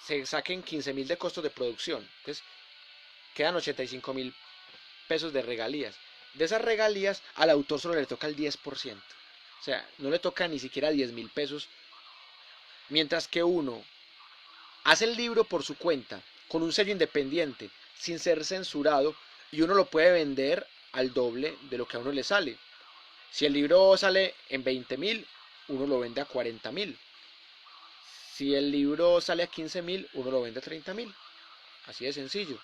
se saquen 15.000 de costos de producción, entonces quedan 85.000 pesos de regalías. De esas regalías al autor solo le toca el 10%. O sea, no le toca ni siquiera 10.000 pesos. Mientras que uno hace el libro por su cuenta, con un sello independiente, sin ser censurado, y uno lo puede vender al doble de lo que a uno le sale. Si el libro sale en 20.000, uno lo vende a 40.000. Si el libro sale a 15.000, uno lo vende a 30.000. así de sencillo.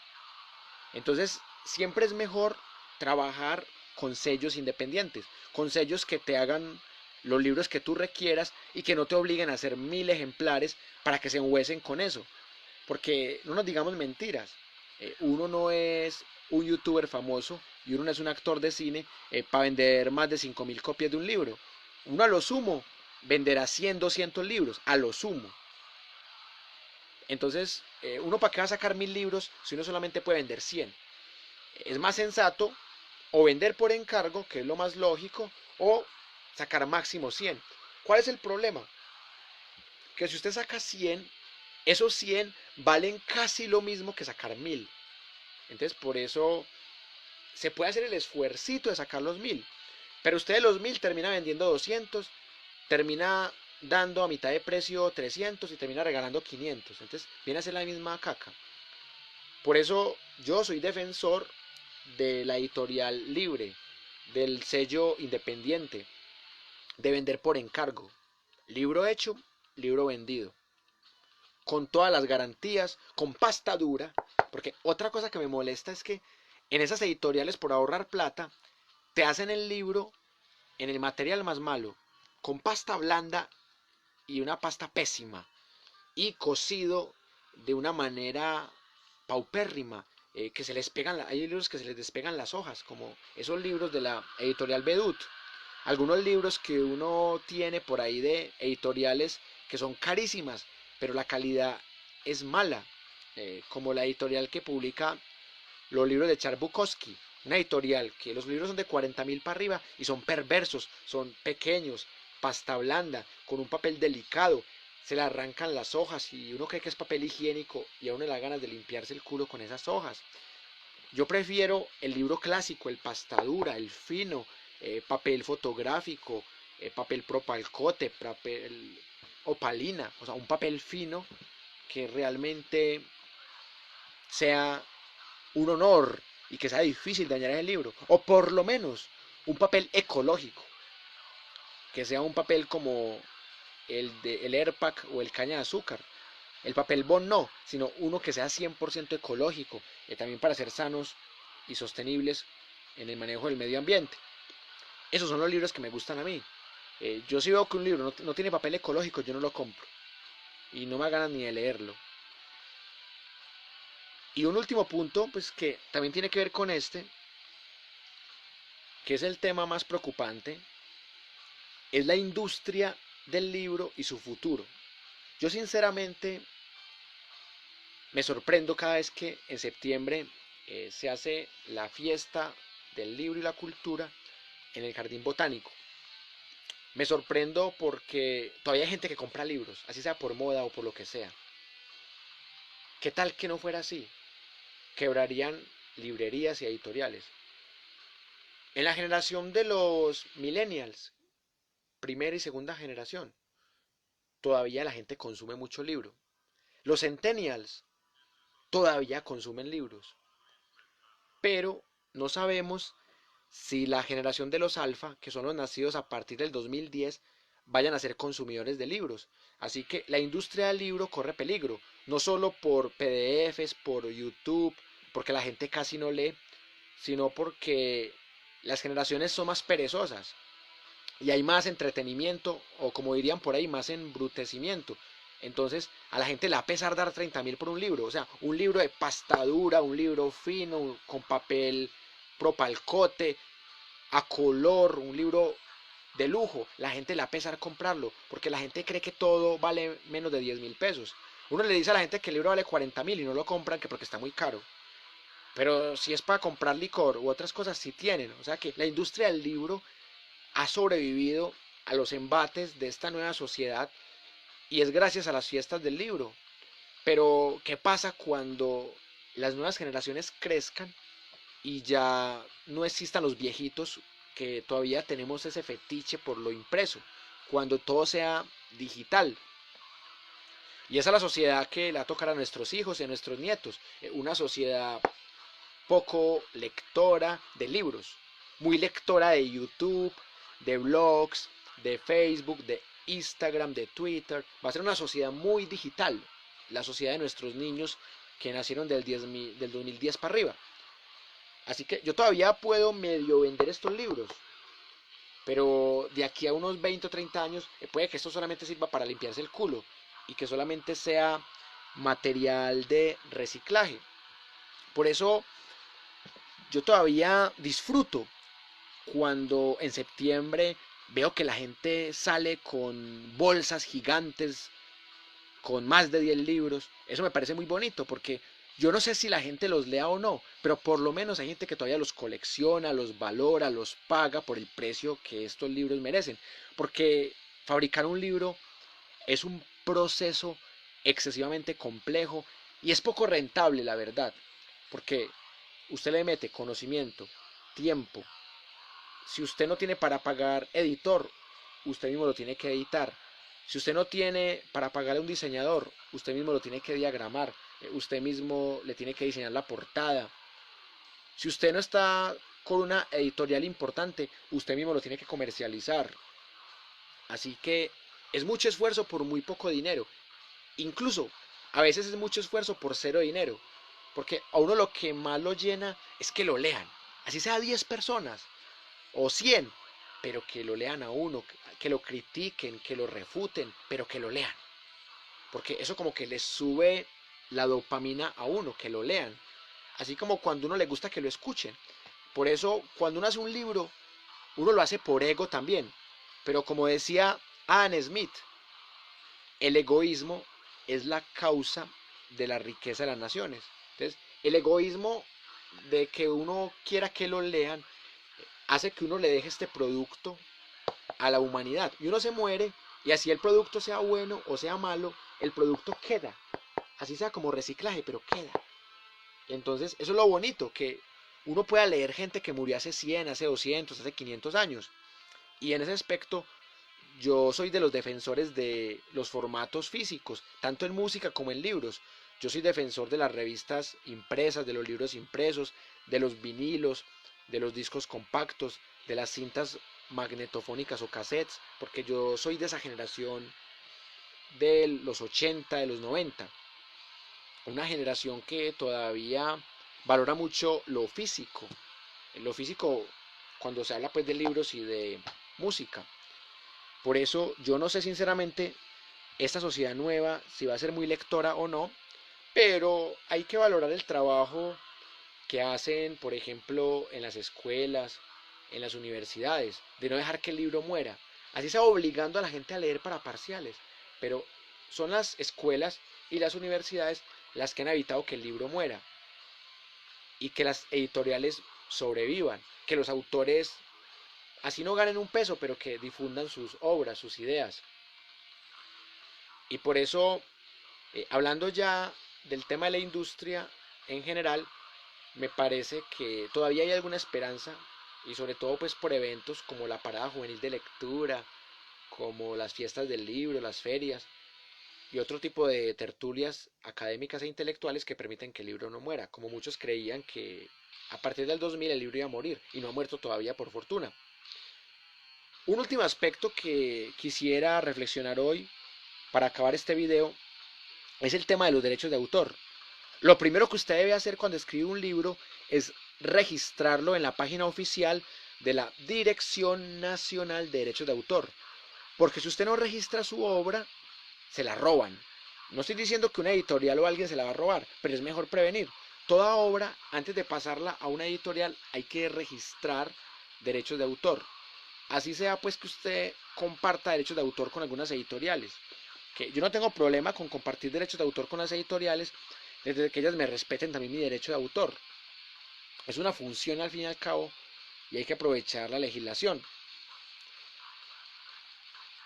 Entonces, siempre es mejor trabajar con sellos independientes, con sellos que te hagan los libros que tú requieras y que no te obliguen a hacer 1000 ejemplares para que se enhuesen con eso. Porque no nos digamos mentiras, uno no es un youtuber famoso y uno no es un actor de cine para vender más de 5000 copias de un libro. Uno a lo sumo venderá 100, 200 libros, a lo sumo. Entonces, uno para qué va a sacar 1000 libros si uno solamente puede vender 100. Es más sensato o vender por encargo, que es lo más lógico, o sacar máximo 100. ¿Cuál es el problema? Que si usted saca 100, esos 100 valen casi lo mismo que sacar 1000. Entonces, por eso se puede hacer el esfuercito de sacar los 1000. Pero usted de los 1000 termina vendiendo 200, termina dando a mitad de precio 300 y termina regalando 500. Entonces, viene a ser la misma caca. Por eso yo soy defensor de la editorial libre, del sello independiente, de vender por encargo. Libro hecho, libro vendido. Con todas las garantías, con pasta dura. Porque otra cosa que me molesta es que en esas editoriales, por ahorrar plata, te hacen el libro en el material más malo, con pasta blanda y una pasta pésima, y cosido de una manera paupérrima, que se les pegan, hay libros que se les despegan las hojas, como esos libros de la editorial Bedut. Algunos libros que uno tiene por ahí de editoriales que son carísimas, pero la calidad es mala, como la editorial que publica los libros de Charles Bukowski, una editorial que los libros son de 40.000 para arriba y son perversos, son pequeños, pasta blanda, con un papel delicado, se le arrancan las hojas y uno cree que es papel higiénico y a uno le da ganas de limpiarse el culo con esas hojas. Yo prefiero el libro clásico, el pasta dura, el fino, papel fotográfico, papel propalcote, papel opalina, o sea, un papel fino que realmente sea un honor y que sea difícil dañar el libro, o por lo menos un papel ecológico, que sea un papel como el Airpack o el caña de azúcar. El papel bond no, sino uno que sea 100% ecológico, también para ser sanos y sostenibles en el manejo del medio ambiente. Esos son los libros que me gustan a mí. Yo si veo que un libro no tiene papel ecológico, yo no lo compro. Y no me da ganas ni de leerlo. Y un último punto, pues que también tiene que ver con este, que es el tema más preocupante, es la industria del libro y su futuro. Yo sinceramente me sorprendo cada vez que en septiembre se hace la fiesta del libro y la cultura en el Jardín Botánico. Me sorprendo porque todavía hay gente que compra libros, así sea por moda o por lo que sea. ¿Qué tal que no fuera así? Quebrarían librerías y editoriales. En la generación de los millennials, primera y segunda generación, todavía la gente consume mucho libro. Los centennials todavía consumen libros, pero no sabemos si la generación de los alfa, que son los nacidos a partir del 2010, vayan a ser consumidores de libros. Así que la industria del libro corre peligro, no solo por PDFs, por YouTube, porque la gente casi no lee, sino porque las generaciones son más perezosas y hay más entretenimiento, o como dirían por ahí, más embrutecimiento. Entonces a la gente le va a pesar dar 30.000 por un libro, o sea, un libro de pasta dura, un libro fino, con papel propalcote, a color, un libro de lujo, la gente le va a pesar comprarlo, porque la gente cree que todo vale menos de 10.000 pesos. Uno le dice a la gente que el libro vale 40.000 y no lo compran que porque está muy caro. Pero si es para comprar licor u otras cosas, sí tienen. O sea que la industria del libro ha sobrevivido a los embates de esta nueva sociedad y es gracias a las fiestas del libro. Pero, ¿qué pasa cuando las nuevas generaciones crezcan y ya no existan los viejitos que todavía tenemos ese fetiche por lo impreso? Cuando todo sea digital. Y esa es la sociedad que le va a tocar a nuestros hijos y a nuestros nietos. Una sociedad poco lectora de libros, muy lectora de YouTube, de blogs, de Facebook, de Instagram, de Twitter. Va a ser una sociedad muy digital, la sociedad de nuestros niños, que nacieron del 2010 para arriba. Así que yo todavía puedo medio vender estos libros, pero de aquí a unos 20 o 30 años puede que esto solamente sirva para limpiarse el culo y que solamente sea material de reciclaje. Por eso yo todavía disfruto cuando en septiembre veo que la gente sale con bolsas gigantes con más de 10 libros. Eso me parece muy bonito porque yo no sé si la gente los lea o no, pero por lo menos hay gente que todavía los colecciona, los valora, los paga por el precio que estos libros merecen. Porque fabricar un libro es un proceso excesivamente complejo y es poco rentable, la verdad. Porque usted le mete conocimiento, tiempo. Si usted no tiene para pagar editor, usted mismo lo tiene que editar. Si usted no tiene para pagarle a un diseñador, usted mismo lo tiene que diagramar, usted mismo le tiene que diseñar la portada. Si usted no está con una editorial importante, usted mismo lo tiene que comercializar. Así que es mucho esfuerzo por muy poco dinero. Incluso a veces es mucho esfuerzo por cero dinero. Porque a uno lo que más lo llena es que lo lean. Así sea 10 personas o 100, pero que lo lean a uno, que lo critiquen, que lo refuten, pero que lo lean. Porque eso como que les sube la dopamina a uno, que lo lean. Así como cuando a uno le gusta que lo escuchen. Por eso cuando uno hace un libro, uno lo hace por ego también. Pero como decía Adam Smith, el egoísmo es la causa de la riqueza de las naciones. Entonces, el egoísmo de que uno quiera que lo lean hace que uno le deje este producto a la humanidad. Y uno se muere y así el producto sea bueno o sea malo, el producto queda. Así sea como reciclaje, pero queda. Entonces, eso es lo bonito, que uno pueda leer gente que murió hace 100, hace 200, hace 500 años. Y en ese aspecto, yo soy de los defensores de los formatos físicos, tanto en música como en libros. Yo soy defensor de las revistas impresas, de los libros impresos, de los vinilos, de los discos compactos, de las cintas magnetofónicas o cassettes, porque yo soy de esa generación de los 80, de los 90. Una generación que todavía valora mucho lo físico. Lo físico cuando se habla pues de libros y de música. Por eso yo no sé sinceramente esta sociedad nueva si va a ser muy lectora o no, pero hay que valorar el trabajo que hacen, por ejemplo, en las escuelas, en las universidades, de no dejar que el libro muera. Así se va obligando a la gente a leer para parciales, pero son las escuelas y las universidades las que han evitado que el libro muera y que las editoriales sobrevivan, que los autores así no ganen un peso, pero que difundan sus obras, sus ideas. Y por eso, hablando ya del tema de la industria en general, me parece que todavía hay alguna esperanza y sobre todo pues por eventos como la Parada Juvenil de Lectura, como las fiestas del libro, las ferias y otro tipo de tertulias académicas e intelectuales que permiten que el libro no muera, como muchos creían que a partir del 2000 el libro iba a morir y no ha muerto todavía por fortuna. Un último aspecto que quisiera reflexionar hoy para acabar este video es el tema de los derechos de autor. Lo primero que usted debe hacer cuando escribe un libro es registrarlo en la página oficial de la Dirección Nacional de Derechos de Autor. Porque si usted no registra su obra, se la roban. No estoy diciendo que una editorial o alguien se la va a robar, pero es mejor prevenir. Toda obra, antes de pasarla a una editorial, hay que registrar derechos de autor. Así sea pues que usted comparta derechos de autor con algunas editoriales. Que yo no tengo problema con compartir derechos de autor con las editoriales, desde que ellas me respeten también mi derecho de autor. Es una función al fin y al cabo y hay que aprovechar la legislación.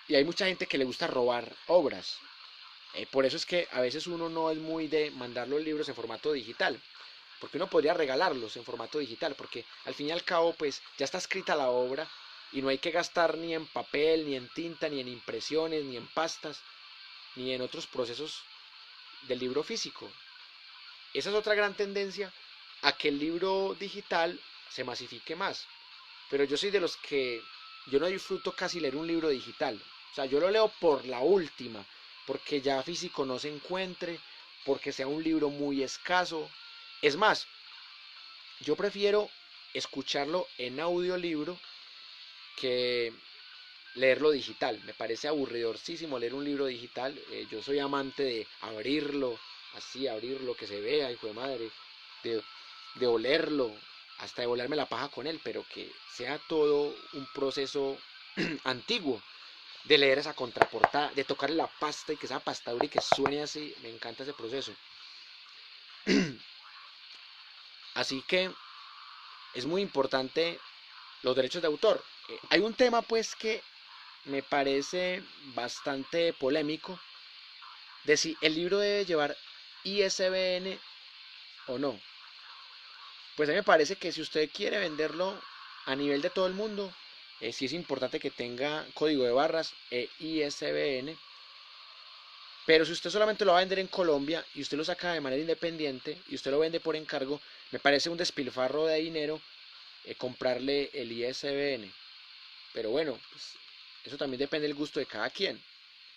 Y hay mucha gente que le gusta robar obras. Por eso es que a veces uno no es muy de mandar los libros en formato digital. Porque uno podría regalarlos en formato digital. Porque al fin y al cabo pues ya está escrita la obra y no hay que gastar ni en papel, ni en tinta, ni en impresiones, ni en pastas, ni en otros procesos del libro físico. Esa es otra gran tendencia a que el libro digital se masifique más. Pero yo soy de los que yo no disfruto casi leer un libro digital. O sea, yo lo leo por la última, porque ya físico no se encuentre, porque sea un libro muy escaso. Es más, yo prefiero escucharlo en audiolibro que leerlo digital. Me parece aburridorcísimo leer un libro digital. Yo soy amante de abrirlo, así, abrirlo, que se vea, hijo de madre, de, de olerlo, hasta de volarme la paja con él, pero que sea todo un proceso antiguo de leer esa contraportada, de tocarle la pasta y que esa pasta dure y que suene así. Me encanta ese proceso. Así que es muy importante los derechos de autor. Hay un tema pues que me parece bastante polémico de si el libro debe llevar ISBN o no. Pues a mí me parece que si usted quiere venderlo a nivel de todo el mundo, sí es importante que tenga código de barras e ISBN. Pero si usted solamente lo va a vender en Colombia y usted lo saca de manera independiente y usted lo vende por encargo, me parece un despilfarro de dinero comprarle el ISBN. Pero bueno, pues, eso también depende del gusto de cada quien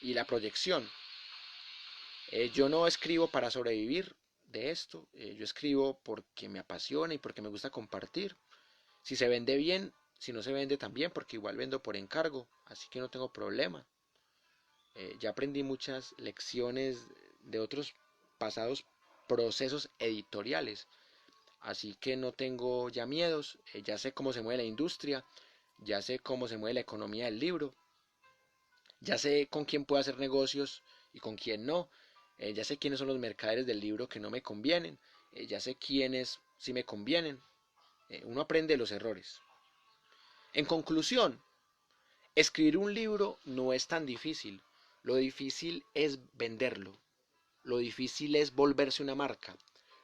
y la proyección. Yo no escribo para sobrevivir de esto, yo escribo porque me apasiona y porque me gusta compartir. Si se vende bien, si no se vende también, porque igual vendo por encargo, así que no tengo problema. Ya aprendí muchas lecciones de otros pasados procesos editoriales, así que no tengo ya miedos, ya sé cómo se mueve la industria, ya sé cómo se mueve la economía del libro, ya sé con quién puedo hacer negocios y con quién no, ya sé quiénes son los mercaderes del libro que no me convienen, ya sé quiénes sí me convienen. Uno aprende los errores. En conclusión, escribir un libro no es tan difícil. Lo difícil es venderlo. Lo difícil es volverse una marca.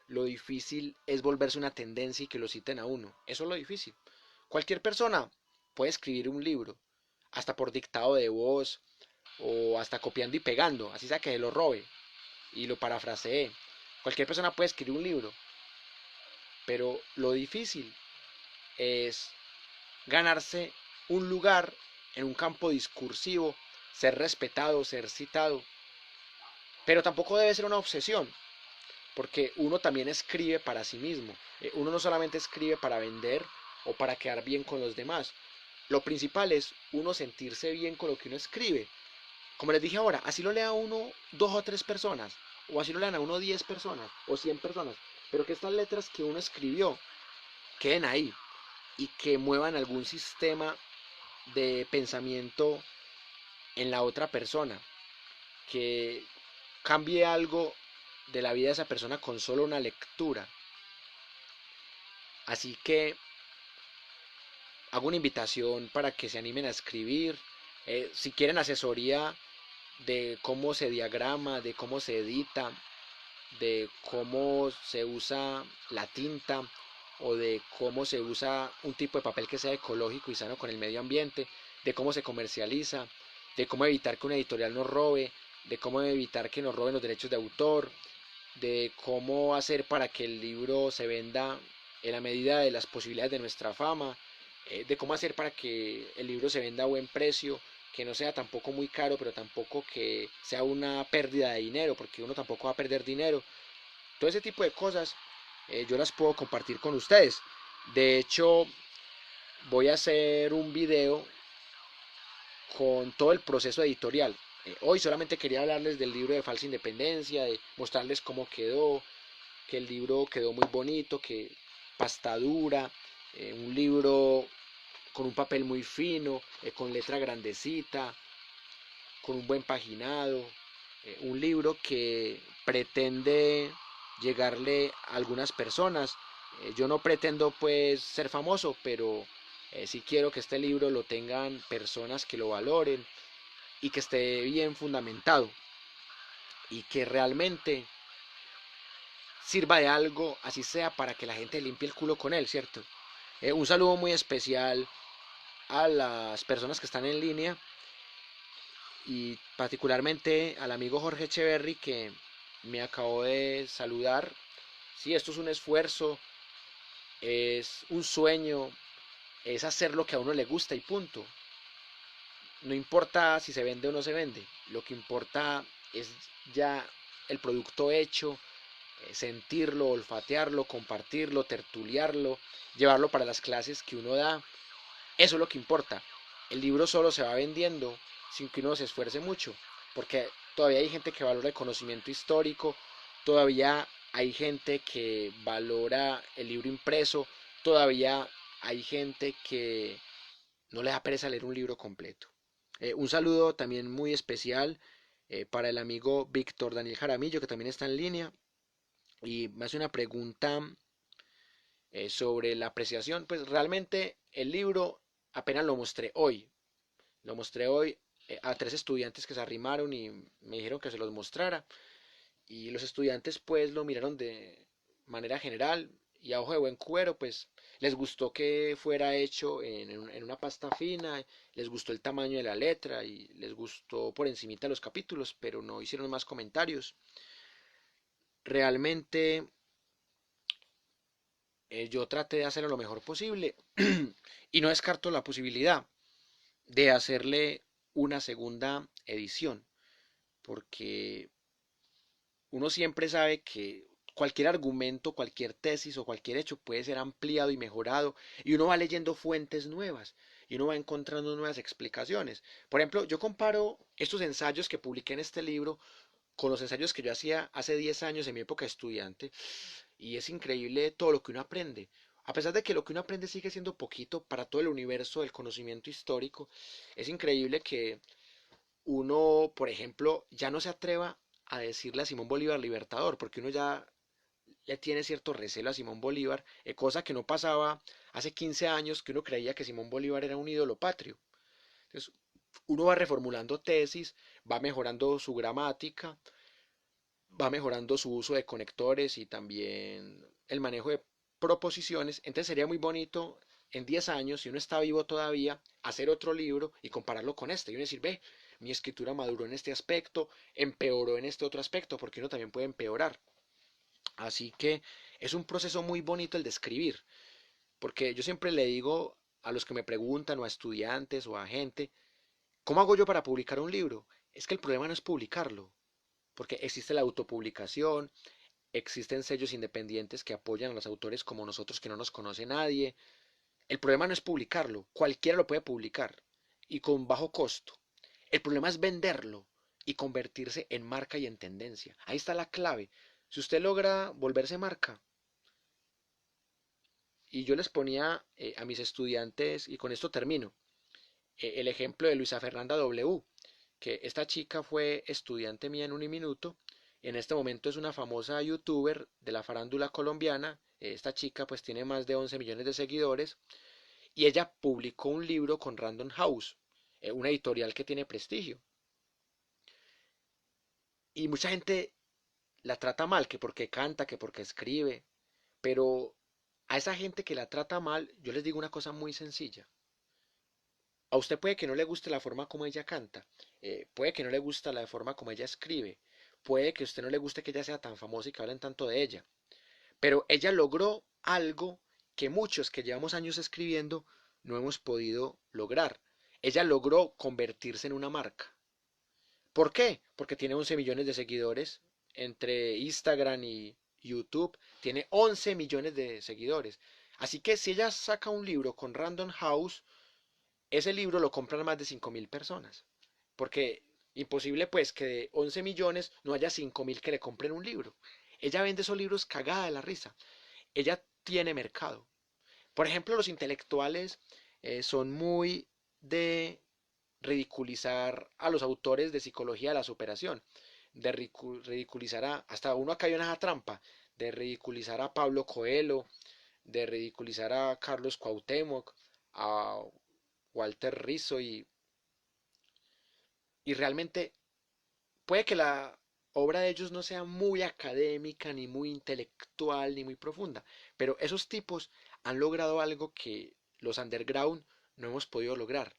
Lo difícil es volverse una tendencia y que lo citen a uno. Eso es lo difícil. Cualquier persona puede escribir un libro, hasta por dictado de voz o hasta copiando y pegando, así sea que se lo robe y lo parafrasee. Cualquier persona puede escribir un libro, pero lo difícil es ganarse un lugar en un campo discursivo, ser respetado, ser citado, pero tampoco debe ser una obsesión, porque uno también escribe para sí mismo. Uno no solamente escribe para vender o para quedar bien con los demás. Lo principal es uno sentirse bien con lo que uno escribe. Como les dije ahora, así lo lea uno 2 o 3 personas, o así lo lean a uno 10 personas, o 100 personas, pero que estas letras que uno escribió queden ahí y que muevan algún sistema de pensamiento en la otra persona, que cambie algo de la vida de esa persona con solo una lectura. Así que hago una invitación para que se animen a escribir. Si quieren asesoría de cómo se diagrama, de cómo se edita, de cómo se usa la tinta o de cómo se usa un tipo de papel que sea ecológico y sano con el medio ambiente, de cómo se comercializa, de cómo evitar que una editorial nos robe, de cómo evitar que nos roben los derechos de autor, de cómo hacer para que el libro se venda en la medida de las posibilidades de nuestra fama, de cómo hacer para que el libro se venda a buen precio, que no sea tampoco muy caro, pero tampoco que sea una pérdida de dinero, porque uno tampoco va a perder dinero. Todo ese tipo de cosas yo las puedo compartir con ustedes. De hecho, voy a hacer un video con todo el proceso editorial. Hoy solamente quería hablarles del libro de Falsa Independencia, de mostrarles cómo quedó, que el libro quedó muy bonito, que pasta dura, un libro con un papel muy fino, con letra grandecita, con un buen paginado, un libro que pretende llegarle a algunas personas. Yo no pretendo pues ser famoso, pero sí quiero que este libro lo tengan personas que lo valoren y que esté bien fundamentado y que realmente sirva de algo, así sea para que la gente limpie el culo con él, ¿cierto? Un saludo muy especial a las personas que están en línea y particularmente al amigo Jorge Echeverry que me acabó de saludar. Sí, esto es un esfuerzo, es un sueño, es hacer lo que a uno le gusta y punto. No importa si se vende o no se vende, lo que importa es ya el producto hecho, sentirlo, olfatearlo, compartirlo, tertuliarlo, llevarlo para las clases que uno da. Eso es lo que importa. El libro solo se va vendiendo sin que uno se esfuerce mucho, porque todavía hay gente que valora el conocimiento histórico, todavía hay gente que valora el libro impreso, todavía hay gente que no le da pereza leer un libro completo. Un saludo también muy especial para el amigo Víctor Daniel Jaramillo, que también está en línea y me hace una pregunta sobre la apreciación. Pues realmente el libro apenas lo mostré hoy a 3 estudiantes que se arrimaron y me dijeron que se los mostrara. Y los estudiantes pues lo miraron de manera general y a ojo de buen cubero, pues les gustó que fuera hecho en una pasta fina, les gustó el tamaño de la letra y les gustó por encimita los capítulos, pero no hicieron más comentarios. Realmente yo traté de hacerlo lo mejor posible y no descarto la posibilidad de hacerle una segunda edición, porque uno siempre sabe que cualquier argumento, cualquier tesis o cualquier hecho puede ser ampliado y mejorado y uno va leyendo fuentes nuevas y uno va encontrando nuevas explicaciones. Por ejemplo, yo comparo estos ensayos que publiqué en este libro con los ensayos que yo hacía hace 10 años en mi época de estudiante y es increíble todo lo que uno aprende. A pesar de que lo que uno aprende sigue siendo poquito para todo el universo del conocimiento histórico, es increíble que uno, por ejemplo, ya no se atreva a decirle a Simón Bolívar libertador, porque uno ya tiene cierto recelo a Simón Bolívar, cosa que no pasaba hace 15 años, que uno creía que Simón Bolívar era un ídolo patrio. Entonces, uno va reformulando tesis, va mejorando su gramática, va mejorando su uso de conectores y también el manejo de proposiciones. Entonces sería muy bonito en 10 años, si uno está vivo todavía, hacer otro libro y compararlo con este. Y uno decir, ve, mi escritura maduró en este aspecto, empeoró en este otro aspecto, porque uno también puede empeorar. Así que es un proceso muy bonito el de escribir, porque yo siempre le digo a los que me preguntan, o a estudiantes, o a gente, ¿cómo hago yo para publicar un libro? Es que el problema no es publicarlo, porque existe la autopublicación, existen sellos independientes que apoyan a los autores como nosotros que no nos conoce nadie. El problema no es publicarlo, cualquiera lo puede publicar y con bajo costo. El problema es venderlo y convertirse en marca y en tendencia. Ahí está la clave. Si usted logra volverse marca, y yo les ponía a mis estudiantes, y con esto termino, el ejemplo de Luisa Fernanda W, que esta chica fue estudiante mía en Uniminuto, en este momento es una famosa youtuber de la farándula colombiana, esta chica pues tiene más de 11 millones de seguidores, y ella publicó un libro con Random House, una editorial que tiene prestigio. Y mucha gente la trata mal, que porque canta, que porque escribe, pero a esa gente que la trata mal, yo les digo una cosa muy sencilla. A usted puede que no le guste la forma como ella canta, puede que no le guste la forma como ella escribe, puede que a usted no le guste que ella sea tan famosa y que hablen tanto de ella, pero ella logró algo que muchos que llevamos años escribiendo no hemos podido lograr. Ella logró convertirse en una marca. ¿Por qué? Porque tiene 11 millones de seguidores entre Instagram y YouTube. Tiene 11 millones de seguidores. Así que si ella saca un libro con Random House, ese libro lo compran más de 5.000 personas. Porque imposible pues que de 11 millones no haya 5.000 que le compren un libro. Ella vende esos libros cagada de la risa. Ella tiene mercado. Por ejemplo, los intelectuales son muy de ridiculizar a los autores de psicología de la superación, de ridiculizar hasta uno ha caído en esa trampa, de ridiculizar a Pablo Coelho, de ridiculizar a Carlos Cuauhtémoc, a Walter Rizzo y realmente puede que la obra de ellos no sea muy académica, ni muy intelectual, ni muy profunda, pero esos tipos han logrado algo que los underground no hemos podido lograr,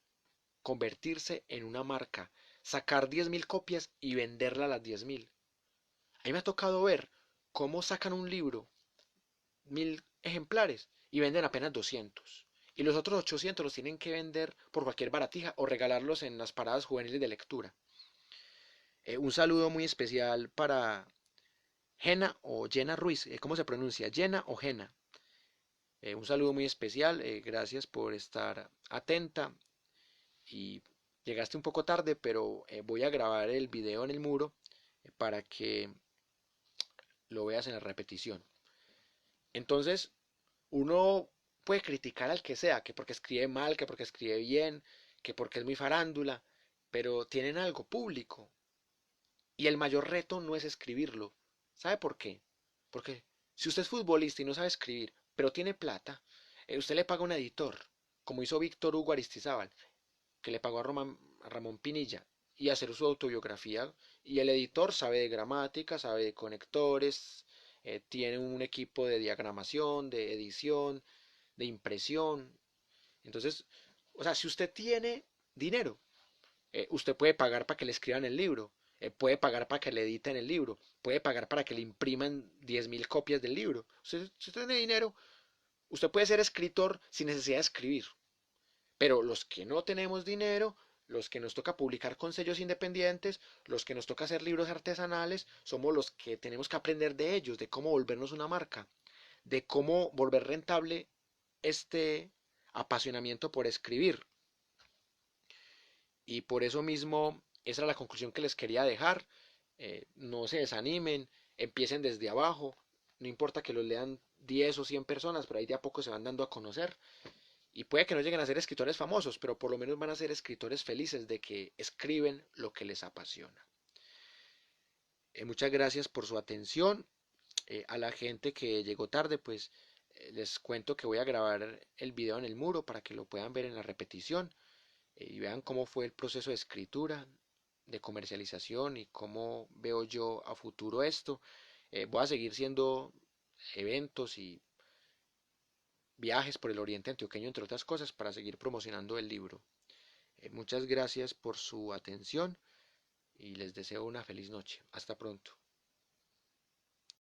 convertirse en una marca, sacar 10.000 copias y venderla a las 10.000. A mí me ha tocado ver cómo sacan un libro, 1.000 ejemplares, y venden apenas 200. Y los otros 800 los tienen que vender por cualquier baratija o regalarlos en las paradas juveniles de lectura. Un saludo muy especial para Jena o Jena Ruiz, ¿cómo se pronuncia? ¿Jena o Jena? Un saludo muy especial, gracias por estar atenta y llegaste un poco tarde, pero voy a grabar el video en el muro para que lo veas en la repetición. Entonces, uno puede criticar al que sea, que porque escribe mal, que porque escribe bien, que porque es muy farándula, pero tienen algo público. Y el mayor reto no es escribirlo. ¿Sabe por qué? Porque si usted es futbolista y no sabe escribir, pero tiene plata, usted le paga a un editor, como hizo Víctor Hugo Aristizábal, que le pagó a Ramón Pinilla, y hacer su autobiografía. Y el editor sabe de gramática, sabe de conectores, tiene un equipo de diagramación, de edición, de impresión. Entonces, o sea, si usted tiene dinero, usted puede pagar para que le escriban el libro, puede pagar para que le editen el libro, puede pagar para que le impriman 10.000 copias del libro. Si usted tiene dinero, usted puede ser escritor sin necesidad de escribir. Pero los que no tenemos dinero, los que nos toca publicar con sellos independientes, los que nos toca hacer libros artesanales, somos los que tenemos que aprender de ellos, de cómo volvernos una marca, de cómo volver rentable este apasionamiento por escribir. Y por eso mismo, esa era la conclusión que les quería dejar. No se desanimen, empiecen desde abajo, no importa que los lean 10 o 100 personas, pero ahí de a poco se van dando a conocer. Y puede que no lleguen a ser escritores famosos, pero por lo menos van a ser escritores felices de que escriben lo que les apasiona. Muchas gracias por su atención. A la gente que llegó tarde, pues les cuento que voy a grabar el video en el muro para que lo puedan ver en la repetición y vean cómo fue el proceso de escritura, de comercialización y cómo veo yo a futuro esto. Voy a seguir siendo eventos y viajes por el oriente antioqueño, entre otras cosas, para seguir promocionando el libro. Muchas gracias por su atención y les deseo una feliz noche. Hasta pronto.